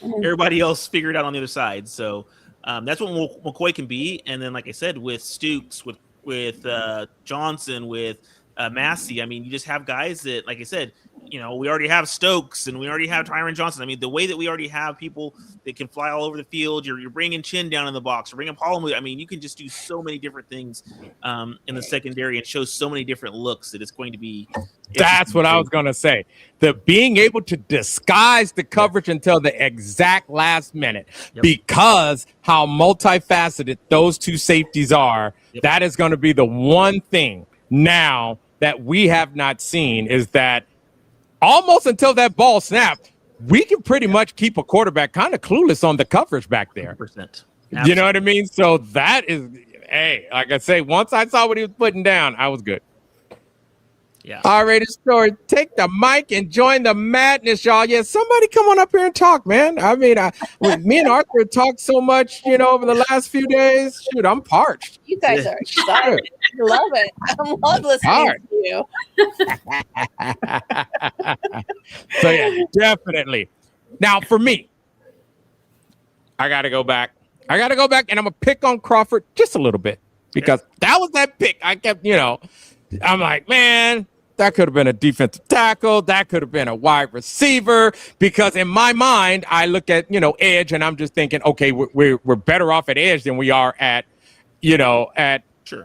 Everybody else figure it out on the other side. So that's what McCoy can be. And then, like I said, with Stukes, with Johnson, with Massey, I mean, you just have guys that, like I said, you know, we already have Stokes and we already have Tyron Johnson. I mean, the way that we already have people that can fly all over the field, you're bringing Chin down in the box, you're bringing Palomar. I mean, you can just do so many different things in the secondary and show so many different looks that it's going to be. That's what I was going to say. The being able to disguise the coverage until the exact last minute, because how multifaceted those 2 safeties are, that is going to be the one thing now that we have not seen, is that almost until that ball snapped, we can pretty much keep a quarterback kind of clueless on the coverage back there. 100%. You know what I mean? So that is, hey, like I say, once I saw what he was putting down, I was good. Yeah. R-rated story. Take the mic and join the madness, y'all. Yeah, somebody come on up here and talk, man. I mean, me and Arthur talked so much, you know, over the last few days. Shoot, I'm parched. You guys are excited. I love it. I love listening to you. So yeah, definitely. Now for me, I got to go back. And I'm going to pick on Crawford just a little bit, because that was that pick. I kept, you know, I'm like, man, that could have been a defensive tackle. That could have been a wide receiver, because in my mind, I look at, you know, edge, and I'm just thinking, okay, we're better off at edge than we are at, you know, at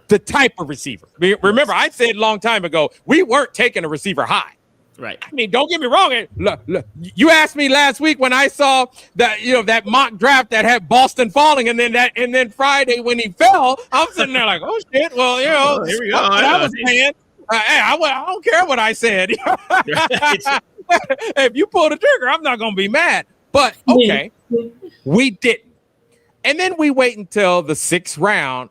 the type of receiver. Remember, I said a long time ago, we weren't taking a receiver high. Right. I mean, don't get me wrong. Look, you asked me last week when I saw that, you know, that mock draft that had Boston falling, and then Friday when he fell, I'm sitting there like, oh shit. Well, you know, here we go. I was saying, hey, I don't care what I said. If you pull the trigger, I'm not gonna be mad. But okay, we didn't, and then we wait until the 6th round,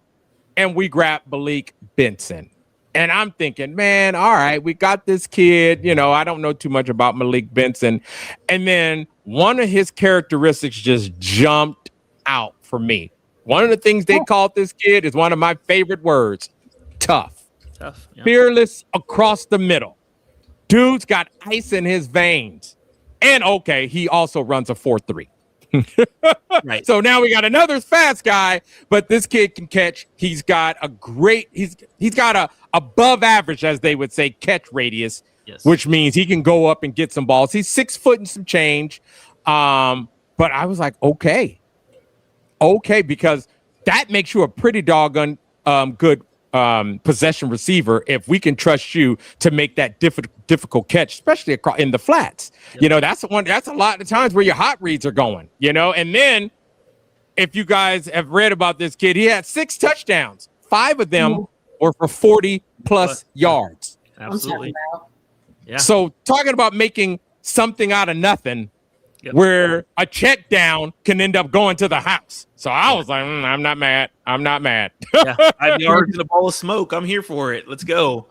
and we grab Malik Benson. And I'm thinking, man, all right, we got this kid. You know, I don't know too much about Malik Benson. And then one of his characteristics just jumped out for me. One of the things they called this kid is one of my favorite words: tough. Tough. Yeah. Fearless across the middle. Dude's got ice in his veins. And okay, he also runs a 4.3. Right. So now we got another fast guy, but this kid can catch. He's got a great, he's got a above average, as they would say, catch radius, which means he can go up and get some balls. He's 6 foot and some change. But I was like, okay, because that makes you a pretty doggone good possession receiver if we can trust you to make that difficult catch, especially in the flats. You know, that's a lot of times where your hot reads are going, you know. And then if you guys have read about this kid, he had 6 touchdowns. 5 of them were for 40 plus yards. Absolutely. Yeah. So talking about making something out of nothing, where a check down can end up going to the house. So I was like, I'm not mad. Yeah, I'd be already in a ball of smoke. I'm here for it. Let's go.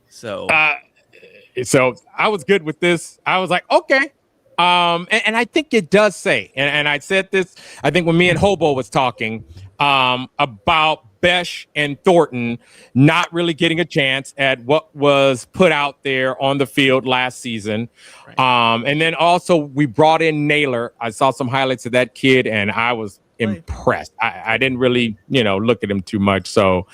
So I was good with this. I was like, okay. And I think it does say, and I said this, I think when me and Hobo was talking about Besh and Thornton not really getting a chance at what was put out there on the field last season. Right. And then also we brought in Naylor. I saw some highlights of that kid and I was impressed. I didn't really, look at him too much. So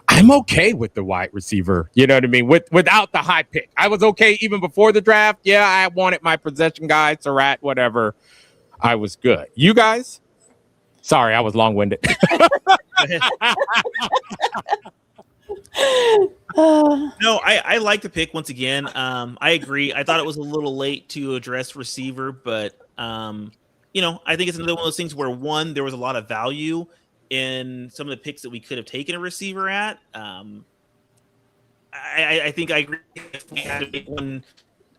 I'm okay with the wide receiver. You know what I mean? Without the high pick. I was okay even before the draft. Yeah, I wanted my possession guy, Surratt, whatever. I was good. You guys? Sorry, I was long-winded. No, I like the pick once again. I agree. I thought it was a little late to address receiver, but I think it's another one of those things where one, there was a lot of value in some of the picks that we could have taken a receiver at. I think I agree. If we had to make one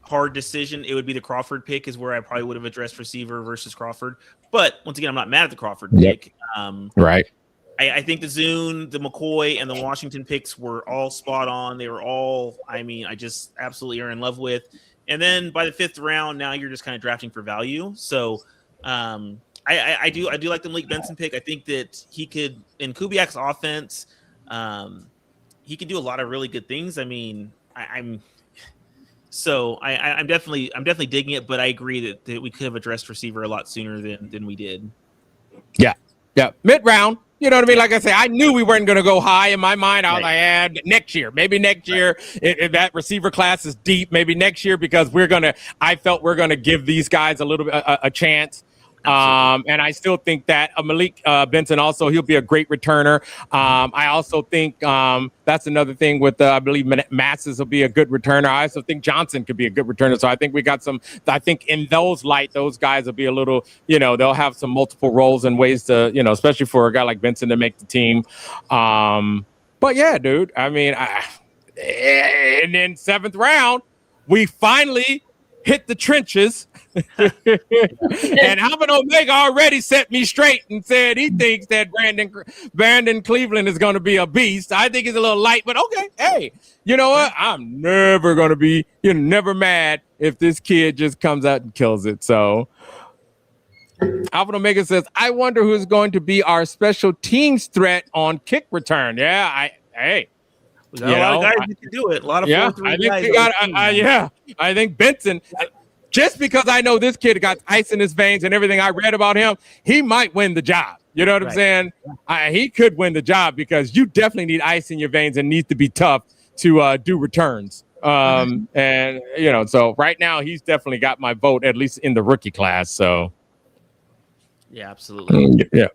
hard decision, it would be the Crawford pick is where I probably would have addressed receiver versus Crawford. But once again, I'm not mad at the Crawford pick. Right. I think the Zune, the McCoy, and the Washington picks were all spot on. They were all, I just absolutely are in love with. And then by the 5th round, now you're just kind of drafting for value. So I do like the Malik Benson pick. I think that he could, in Kubiak's offense, he could do a lot of really good things. I mean, I'm definitely digging it, but I agree that we could have addressed receiver a lot sooner than we did. Yeah. Mid-round. You know what I mean? Like I say, I knew we weren't going to go high. In my mind, I was like, next year. Maybe next year, if that receiver class is deep, maybe next year, because I felt we're going to give these guys a little bit a chance. And I still think that Malik Benson also, he'll be a great returner. I also think that's another thing with, I believe Masses will be a good returner. I also think Johnson could be a good returner. So I think we got I think in those those guys will be a little, they'll have some multiple roles and ways to, especially for a guy like Benson to make the team. But yeah, dude, I mean, and then 7th round, we finally hit the trenches. And Alvin Omega already set me straight and said he thinks that Brandon Cleveland is going to be a beast. I think he's a little light, but okay. Hey, you know what? I'm never going to be, never mad if this kid just comes out and kills it. So Alvin Omega says, I wonder who's going to be our special teams threat on kick return. Yeah, we got a lot of guys that can do it. A lot of 4-3 guys. I think Benson, just because I know this kid got ice in his veins and everything I read about him, he might win the job. You know what I'm saying? He could win the job because you definitely need ice in your veins and needs to be tough to do returns. And, so right now he's definitely got my vote, at least in the rookie class. So, yeah, absolutely. Yeah.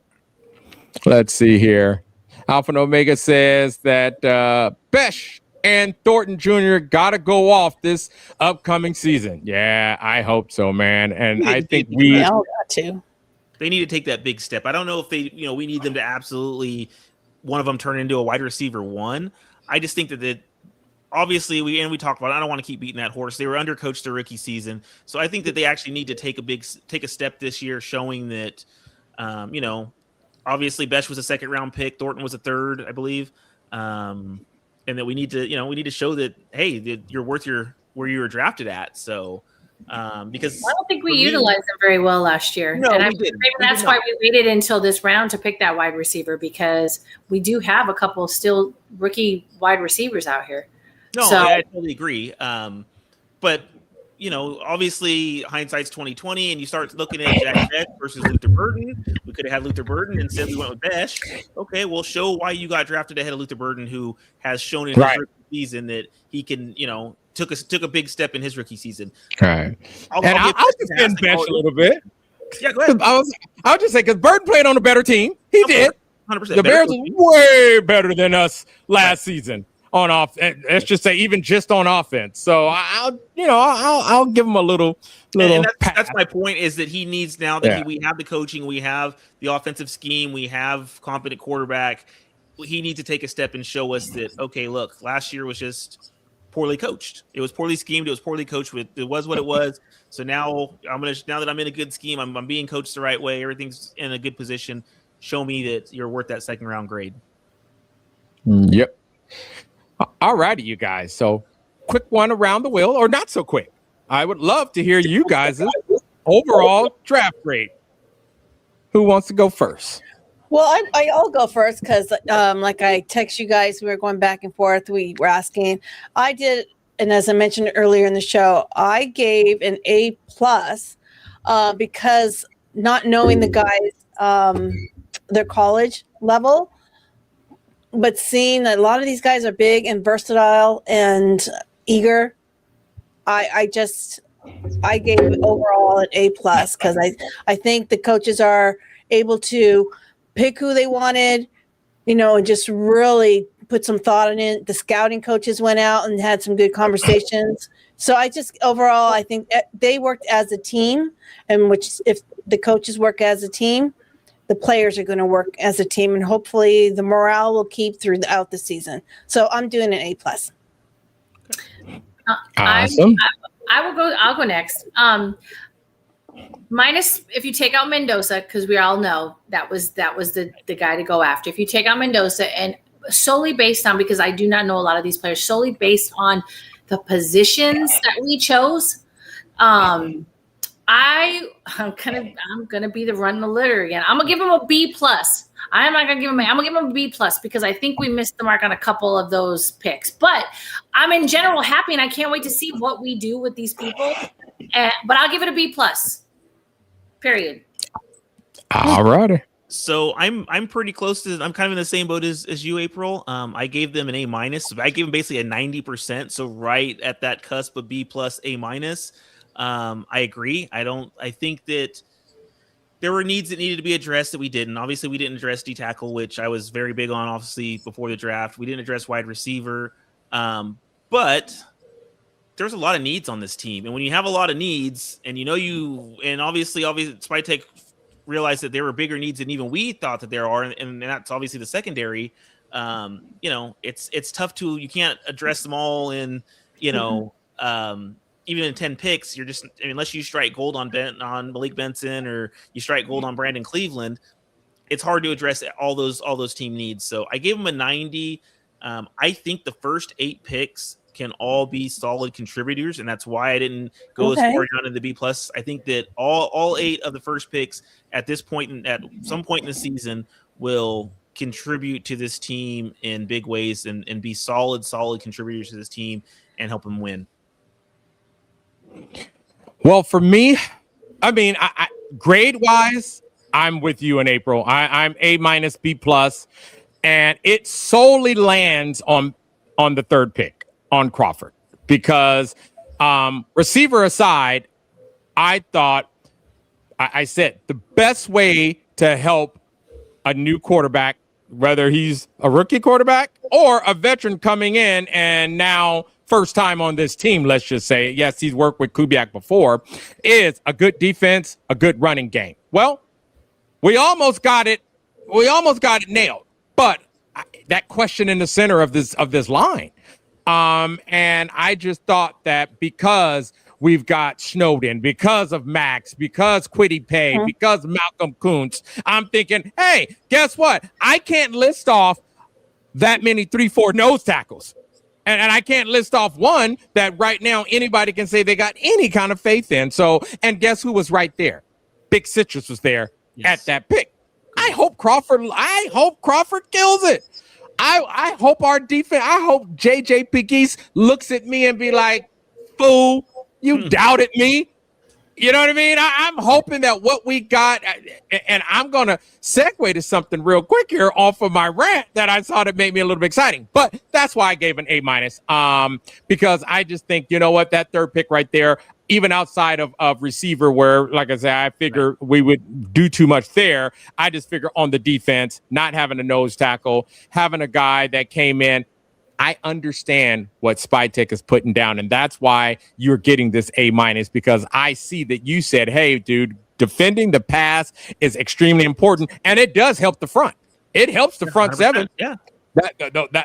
Let's see here. Alpha and Omega says that Besh and Thornton Jr. got to go off this upcoming season. Yeah, I hope so, man. And I think we all got to. They need to take that big step. I don't know if they, we need them to absolutely one of them turn into a wide receiver 1. I just think that obviously we talked about it. I don't want to keep beating that horse. They were undercoached their rookie season. So I think that they actually need to take a step this year, showing that, obviously Besh was a 2nd round pick. Thornton was a 3rd, I believe. And that we need to show that, hey, that you're worth where you were drafted at. So, because I don't think we utilized them very well last year. No, and we didn't. Maybe that's why we waited until this round to pick that wide receiver, because we do have a couple still rookie wide receivers out here. No, I totally agree. But obviously hindsight's 2020, and you start looking at Jack Besh versus Luther Burden. We could have had Luther Burden, and instead we went with Besh. Okay, well, show why you got drafted ahead of Luther Burden, who has shown in his rookie season that he can, took a big step in his rookie season. Right. I'll defend Besh a little bit. Yeah, go ahead. I'll just say, because Burden played on a better team. He did. 100%. The Bears were way better than us last season. On off, let's just say even just on offense. So I'll give him a little. And that's my point, is that he needs, now that we have the coaching, we have the offensive scheme, we have competent quarterback. He needs to take a step and show us that, okay, look, last year was just poorly coached. It was poorly schemed. It was poorly coached. It was what it was. So now that I'm in a good scheme, I'm being coached the right way. Everything's in a good position. Show me that you're worth that 2nd round grade. Yep. All righty, you guys. So quick one around the wheel, or not so quick. I would love to hear you guys' overall draft grade. Who wants to go first? Well, I'll go first because, like I text you guys, we were going back and forth. We were asking. I did, and as I mentioned earlier in the show, I gave an A plus because not knowing the guys, their college level, but seeing that a lot of these guys are big and versatile and eager, I gave overall an A plus because I think the coaches are able to pick who they wanted, and just really put some thought in it. The scouting coaches went out and had some good conversations. So overall, I think they worked as a team, and which if the coaches work as a team, the players are going to work as a team, and hopefully the morale will keep throughout the season. So I'm doing an A plus. Awesome. I'll go next. Minus if you take out Mendoza, because we all know that was the guy to go after. If you take out Mendoza, and solely based on, because I do not know a lot of these players, solely based on the positions that we chose, I'm gonna be the run the litter again. I'm gonna give him a B plus. I'm not gonna give him I'm gonna give him a B plus because I think we missed the mark on a couple of those picks. But I'm in general happy, and I can't wait to see what we do with these people. But I'll give it a B plus. Period. All righty. So I'm pretty close to. I'm kind of in the same boat as you, April. I gave them an A minus. I gave them basically a 90%. So right at that cusp of B plus, A minus. I agree. I think that there were needs that needed to be addressed that we didn't. Obviously, we didn't address D tackle, which I was very big on. Obviously, before the draft, we didn't address wide receiver. But there's a lot of needs on this team, and when you have a lot of needs, and obviously, Spytek realized that there were bigger needs than even we thought that there are, and that's obviously the secondary. It's tough you can't address them all in, even in 10 picks. You're just, unless you strike gold on Malik Benson or you strike gold on Brandon Cleveland, it's hard to address all those team needs. So I gave them a 90. I think the first 8 picks can all be solid contributors, and that's why I didn't go as far down in the B plus. I think that all 8 of the first picks at this point, at some point in the season, will contribute to this team in big ways and be solid contributors to this team and help them win. Well, for me, I grade wise, I'm with you in April. I'm A minus B plus, and it solely lands on the third pick on Crawford because receiver aside, I thought I said the best way to help a new quarterback, whether he's a rookie quarterback or a veteran coming in and now first time on this team, let's just say, yes, he's worked with Kubiak before, is a good defense, a good running game. Well, we almost got it nailed, but that question in the center of this line. And I just thought that because we've got Snowden, because of Max, because Kwity Paye, because of Malcolm Kuntz, I'm thinking, hey, guess what? I can't list off that many 3-4 nose tackles. And I can't list off one that right now anybody can say they got any kind of faith in. So, and guess who was right there? Big Citrus was there at that pick. I hope Crawford kills it. I hope our defense, I hope JJ Pegues looks at me and be like, fool, you doubted me. You know what I mean? I'm hoping that what we got, and I'm going to segue to something real quick here off of my rant that I thought it made me a little bit exciting. But that's why I gave an A minus, because I just think, you know what, that third pick right there, even outside of receiver where, like I said, I figure we would do too much there. I just figure on the defense, not having a nose tackle, having a guy that came in. I understand what Spytek is putting down, and that's why you're getting this A minus, because I see that you said, hey, dude, defending the pass is extremely important, and it does help the front. It helps the front 7. Yeah.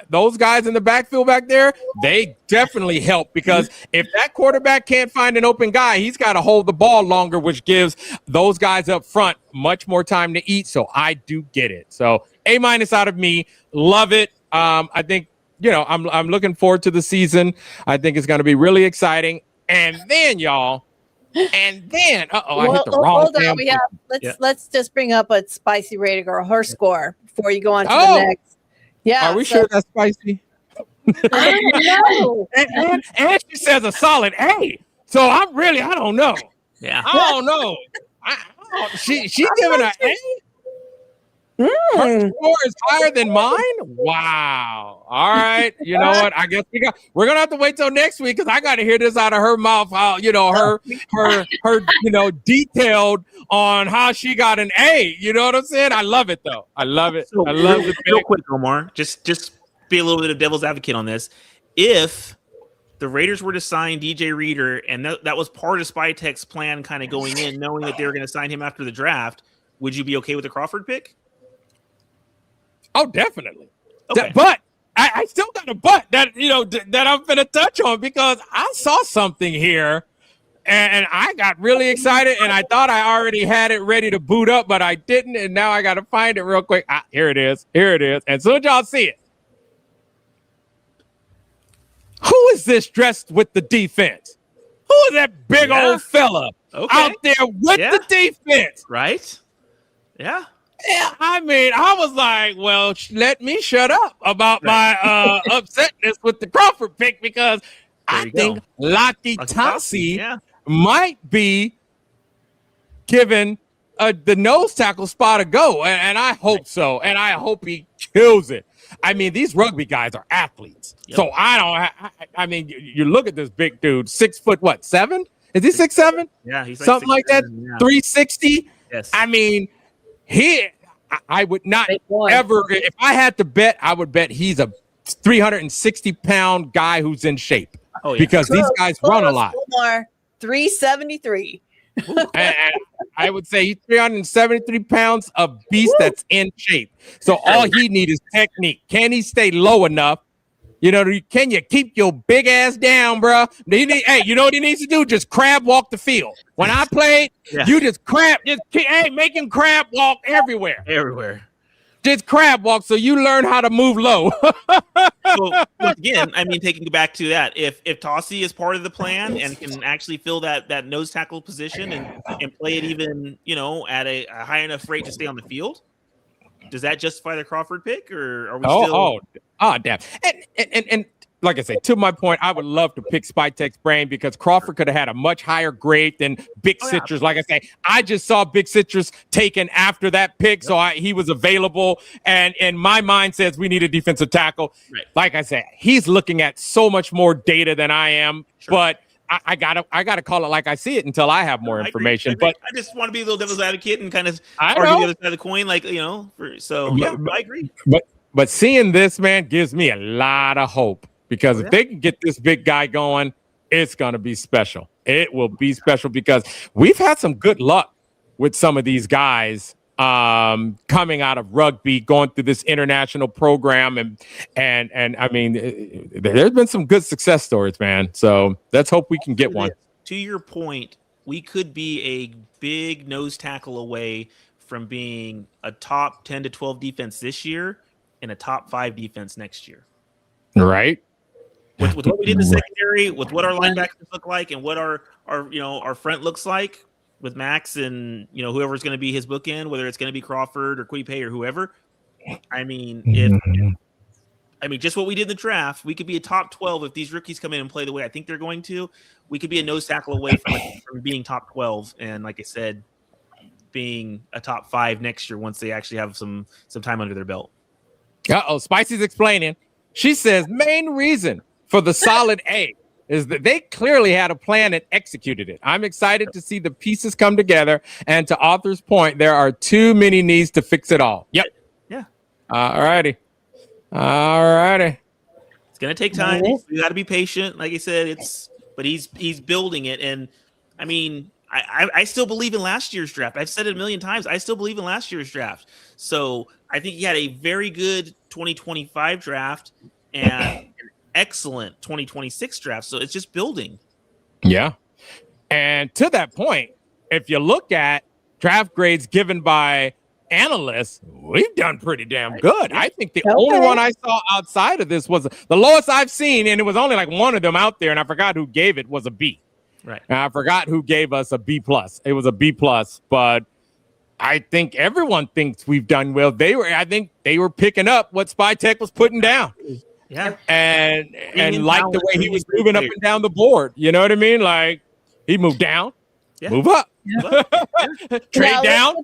Those guys in the backfield back there, they definitely help, because if that quarterback can't find an open guy, he's got to hold the ball longer, which gives those guys up front much more time to eat. So I do get it. So A minus out of me. Love it. I think, I'm looking forward to the season. I think it's going to be really exciting. And then, y'all, And then, I hit the wrong hold on. damn We have let's just bring up a Spicy Raider girl, her score before you go on to the next. Yeah. Are we sure that's spicy? No. And she says a solid A. So I don't know. Yeah. I don't know. She's giving an A? Her score is higher than mine? Wow. All right. You know what? I guess we're gonna have to wait till next week because I gotta hear this out of her mouth. How her detailed on how she got an A. You know what I'm saying? I love it though. I love it. So, I love it. Real quick, Omar. Just be a little bit of devil's advocate on this. If the Raiders were to sign DJ Reader, and that was part of Spytek's plan, kind of going in, knowing that they were going to sign him after the draft, would you be okay with the Crawford pick? Oh, definitely. Okay. But I still got a but that that I'm gonna touch on because I saw something here and I got really excited and I thought I already had it ready to boot up, but I didn't, and now I gotta find it real quick. Here it is. And soon as y'all see it. Who is this dressed with the defense? Who is that big old fella out there with the defense? Right? Yeah. Yeah, I mean, I was like, well, let me shut up about my upsetness with the Crawford pick because I think Lucky Tassi might be given the nose tackle spot a go, and I hope so, and I hope he kills it. I mean, these rugby guys are athletes, so I mean, you look at this big dude, 6 foot, what, 7? Is he 6'7"? Yeah, he's like something like that. 360. Yes. I mean. I would not ever, if I had to bet, I would bet he's a 360-pound guy who's in shape because these guys run a lot. 373. And I would say he's 373 pounds, a beast that's in shape. So all he needs is technique. Can he stay low enough? Can you keep your big ass down, bro? Hey, you know what he needs to do? Just crab walk the field. When I played, you just make him crab walk everywhere. Just crab walk so you learn how to move low. So again, I mean, taking it back to that, if Tassi is part of the plan and can actually fill that nose tackle position and play it even, at a high enough rate to stay on the field, does that justify the Crawford pick, or are we still? Damn. And like I said, to my point, I would love to pick Spytek's brain because Crawford could have had a much higher grade than Big Citrus. Like I say, I just saw Big Citrus taken after that pick, so he was available. And my mind says we need a defensive tackle. Right. Like I said, he's looking at so much more data than I am, but I gotta call it like I see it until I have more information. But I just want to be a little devil's advocate and kind of argue the other side of the coin, I agree. But seeing this, man, gives me a lot of hope because if they can get this big guy going, it's gonna be special. It will be special because we've had some good luck with some of these guys coming out of rugby, going through this international program, and I mean, there's been some good success stories, man. So let's hope we can get one. To your point, we could be a big nose tackle away from being a top 10 to 12 defense this year and a top 5 defense next year. Right. With what we did in the secondary, with what our linebackers look like, and what our front looks like. With Max and whoever's going to be his bookend, whether it's going to be Crawford or Quiddy Pay or whoever. I mean, just what we did in the draft, we could be a top 12 if these rookies come in and play the way I think they're going to. We could be a nose tackle away from being top 12, and like I said, being a top 5 next year once they actually have some time under their belt. Spicy's explaining. She says main reason for the solid A is that they clearly had a plan and executed it. I'm excited to see the pieces come together. And to Arthur's point, there are too many needs to fix it all. Yep. Yeah. All righty. It's gonna take time. We got to be patient. Like I said, but he's building it. And I mean, I still believe in last year's draft. I've said it a million times. I still believe in last year's draft. So I think he had a very good 2025 draft and an excellent 2026 draft. So it's just building. Yeah. And to that point, if you look at draft grades given by analysts, we've done pretty damn good. I think the only one I saw outside of this was the lowest I've seen, and it was only like one of them out there, and I forgot who gave it, was a B. Right. And I forgot who gave us a B plus. It was a B plus, but I think everyone thinks we've done well. I think they were picking up what Spytek was putting down. Yeah. And like the way he was moving up and down the board. You know what I mean? Like he moved down, move up. Trade down.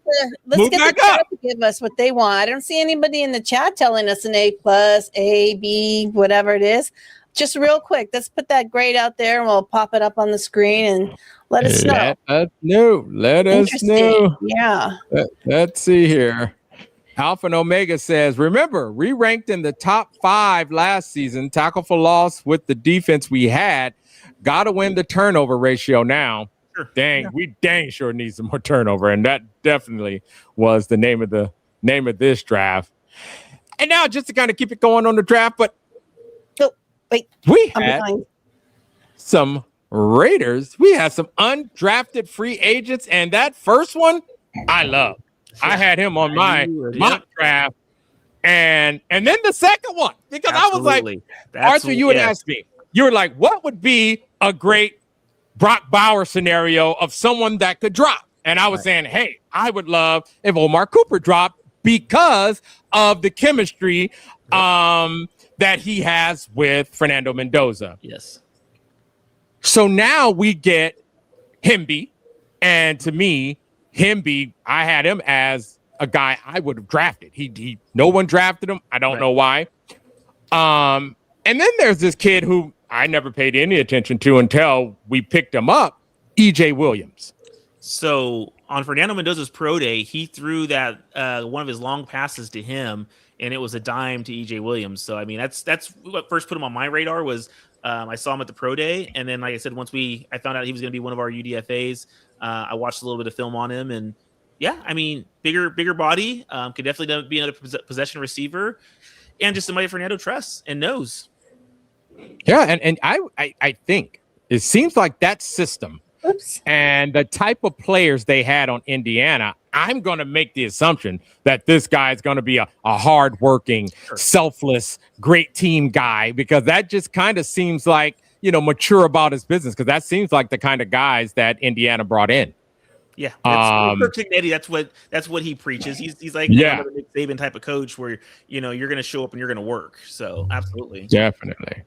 Let's get the chat to give us what they want. I don't see anybody in the chat telling us an A plus, A, B, whatever it is. Just real quick, let's put that grade out there and we'll pop it up on the screen and let us know. Let us know. Yeah. Let's see here. Alpha and Omega says, remember, we ranked in the top 5 last season, tackle for loss with the defense we had. Got to win the turnover ratio now. Sure. We dang sure need some more turnover. And that definitely was the name of this draft. And now just to kind of keep it going on the draft, but we had some Raiders. We had some undrafted free agents. And that first one, I love. I had him on my mock draft. And then the second one, because I was like, Arthur, you would ask me, you were like, what would be a great Brock Bauer scenario of someone that could drop? And I was saying, hey, I would love if Omar Cooper dropped because of the chemistry that he has with Fernando Mendoza. Yes. So now we get Hemby. And to me, Hemby, I had him as a guy I would have drafted. No one drafted him. I don't know why. And then there's this kid who I never paid any attention to until we picked him up, EJ Williams. So on Fernando Mendoza's pro day, he threw that one of his long passes to him, and it was a dime to EJ Williams. So I mean, that's what first put him on my radar was I saw him at the pro day, and then like I said, once I found out he was going to be one of our UDFAs, I watched a little bit of film on him, and yeah, I mean, bigger body, could definitely be another possession receiver, and just somebody Fernando trusts and knows. Yeah, and I think it seems like that system and the type of players they had on Indiana, I'm going to make the assumption that this guy is going to be a hardworking, selfless, great team guy, because that just kind of seems like, mature about his business, because that seems like the kind of guys that Indiana brought in. Yeah, Kirk Cignetti, that's what he preaches. He's like another Nick Saban type of coach where you're going to show up and you're going to work. So absolutely, definitely.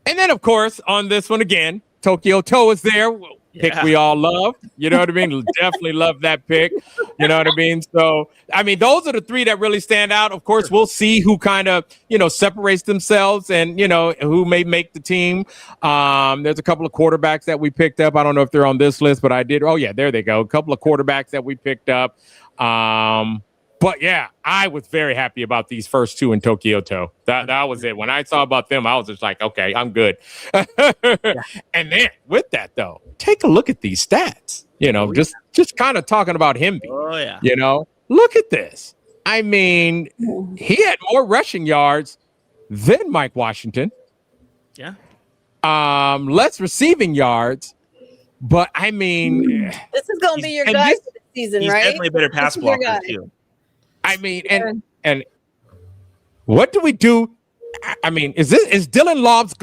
And then of course on this one again, Tokyo Toe is there. Pick we all love. You know what I mean? Definitely love that pick. You know what I mean? So, I mean, those are the 3 that really stand out. Of course, we'll see who kind of, separates themselves and, who may make the team. There's a couple of quarterbacks that we picked up. I don't know if they're on this list, but I did. Oh, yeah, there they go. A couple of quarterbacks that we picked up. But yeah, I was very happy about these first 2 in Tokyo Toe. That was it. When I saw about them, I was just like, okay, I'm good. And then with that though, take a look at these stats. Just kind of talking about Hemby. Oh yeah. Look at this. I mean, he had more rushing yards than Mike Washington. Yeah. Less receiving yards. But I mean, this is going to be your guy for the season, right? He's definitely a better pass blocker too. I mean, and what do we do? I mean, is Dylan Lobb's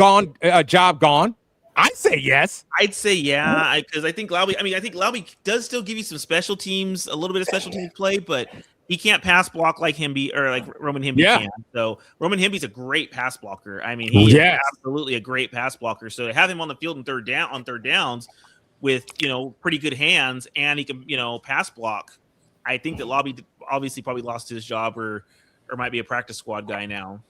job gone? I'd say yes. I'd say yeah, because I think Laube does still give you some special teams, a little bit of special teams play, but he can't pass block like Hemby or like Roman Hemby can. So Roman Hemby's a great pass blocker. I mean, he is absolutely a great pass blocker. So to have him on the field on third downs with pretty good hands and he can pass block. I think that Laube obviously probably lost his job or might be a practice squad guy now.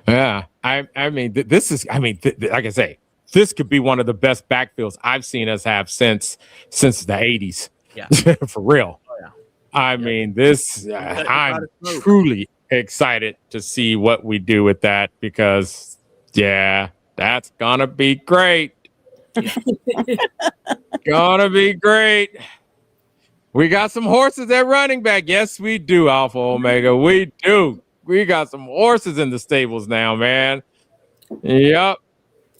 Yeah, I mean, this is, like I say, this could be one of the best backfields I've seen us have since the 80s. Yeah, for real. Oh, yeah. I mean, this, I'm truly excited to see what we do with that because, that's gonna be great. Yeah. Gonna be great. We got some horses at running back. Yes, we do, Alpha Omega. We do. We got some horses in the stables now, man. Yep.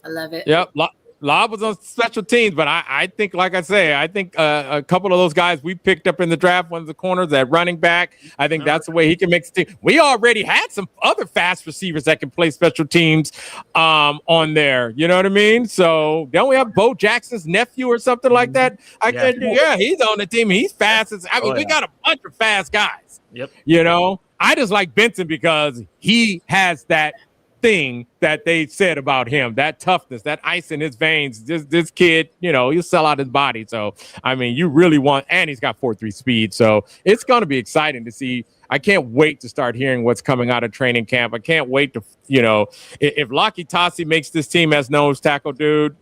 I love it. Yep. Lob was on special teams, but I think, like I say, I think a couple of those guys we picked up in the draft, one of the corners, that running back, I think that's the way he can make the team. We already had some other fast receivers that can play special teams on there. You know what I mean? So don't we have Bo Jackson's nephew or something like that? He's on the team. He's fast. We got a bunch of fast guys. Yep. You know, I just like Benson because he has that thing that they said about him, that toughness, that ice in his veins. This kid, you know, he'll sell out his body. So, I mean, you really want, and he's got 4.3 speed. So it's going to be exciting to see. I can't wait to start hearing what's coming out of training camp. I can't wait to, you know, if Laki Tassi makes this team as nose tackle, dude,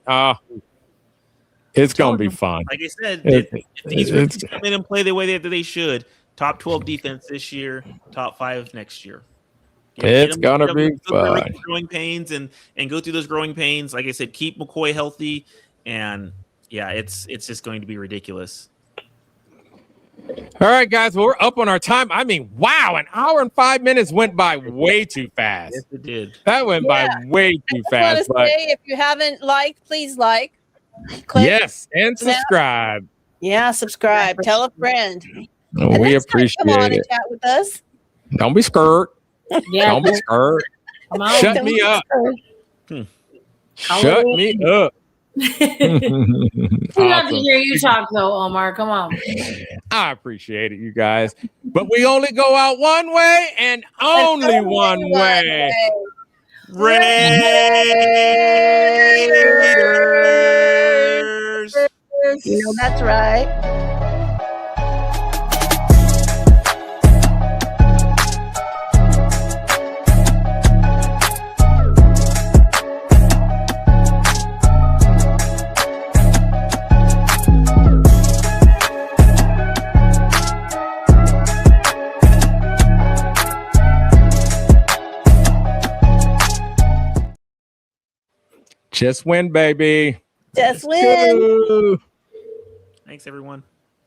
it's going to be fun. Like I said, if these rookies come in and play the way that they should, top 12 defense this year, top 5 next year. It's gonna be fun. Growing pains and go through those growing pains. Like I said, keep McCoy healthy, and yeah, it's just going to be ridiculous. All right, guys, well, we're up on our time. I mean, wow, an hour and 5 minutes went by way too fast. Yes, it did. That went by way too fast. But say, if you haven't liked, please like. Click. Yes, and subscribe. Yeah, subscribe. Tell a friend. We appreciate come on it. and chat with us. Don't be scared. Yeah. Don't be scared. Shut me up. Shut me up. We love to hear you talk, though, Omar. Come on. I appreciate it, you guys. But we only go out one way and only one way. Raiders. You know that's right. Just win, baby. Just win. Go. Thanks, everyone.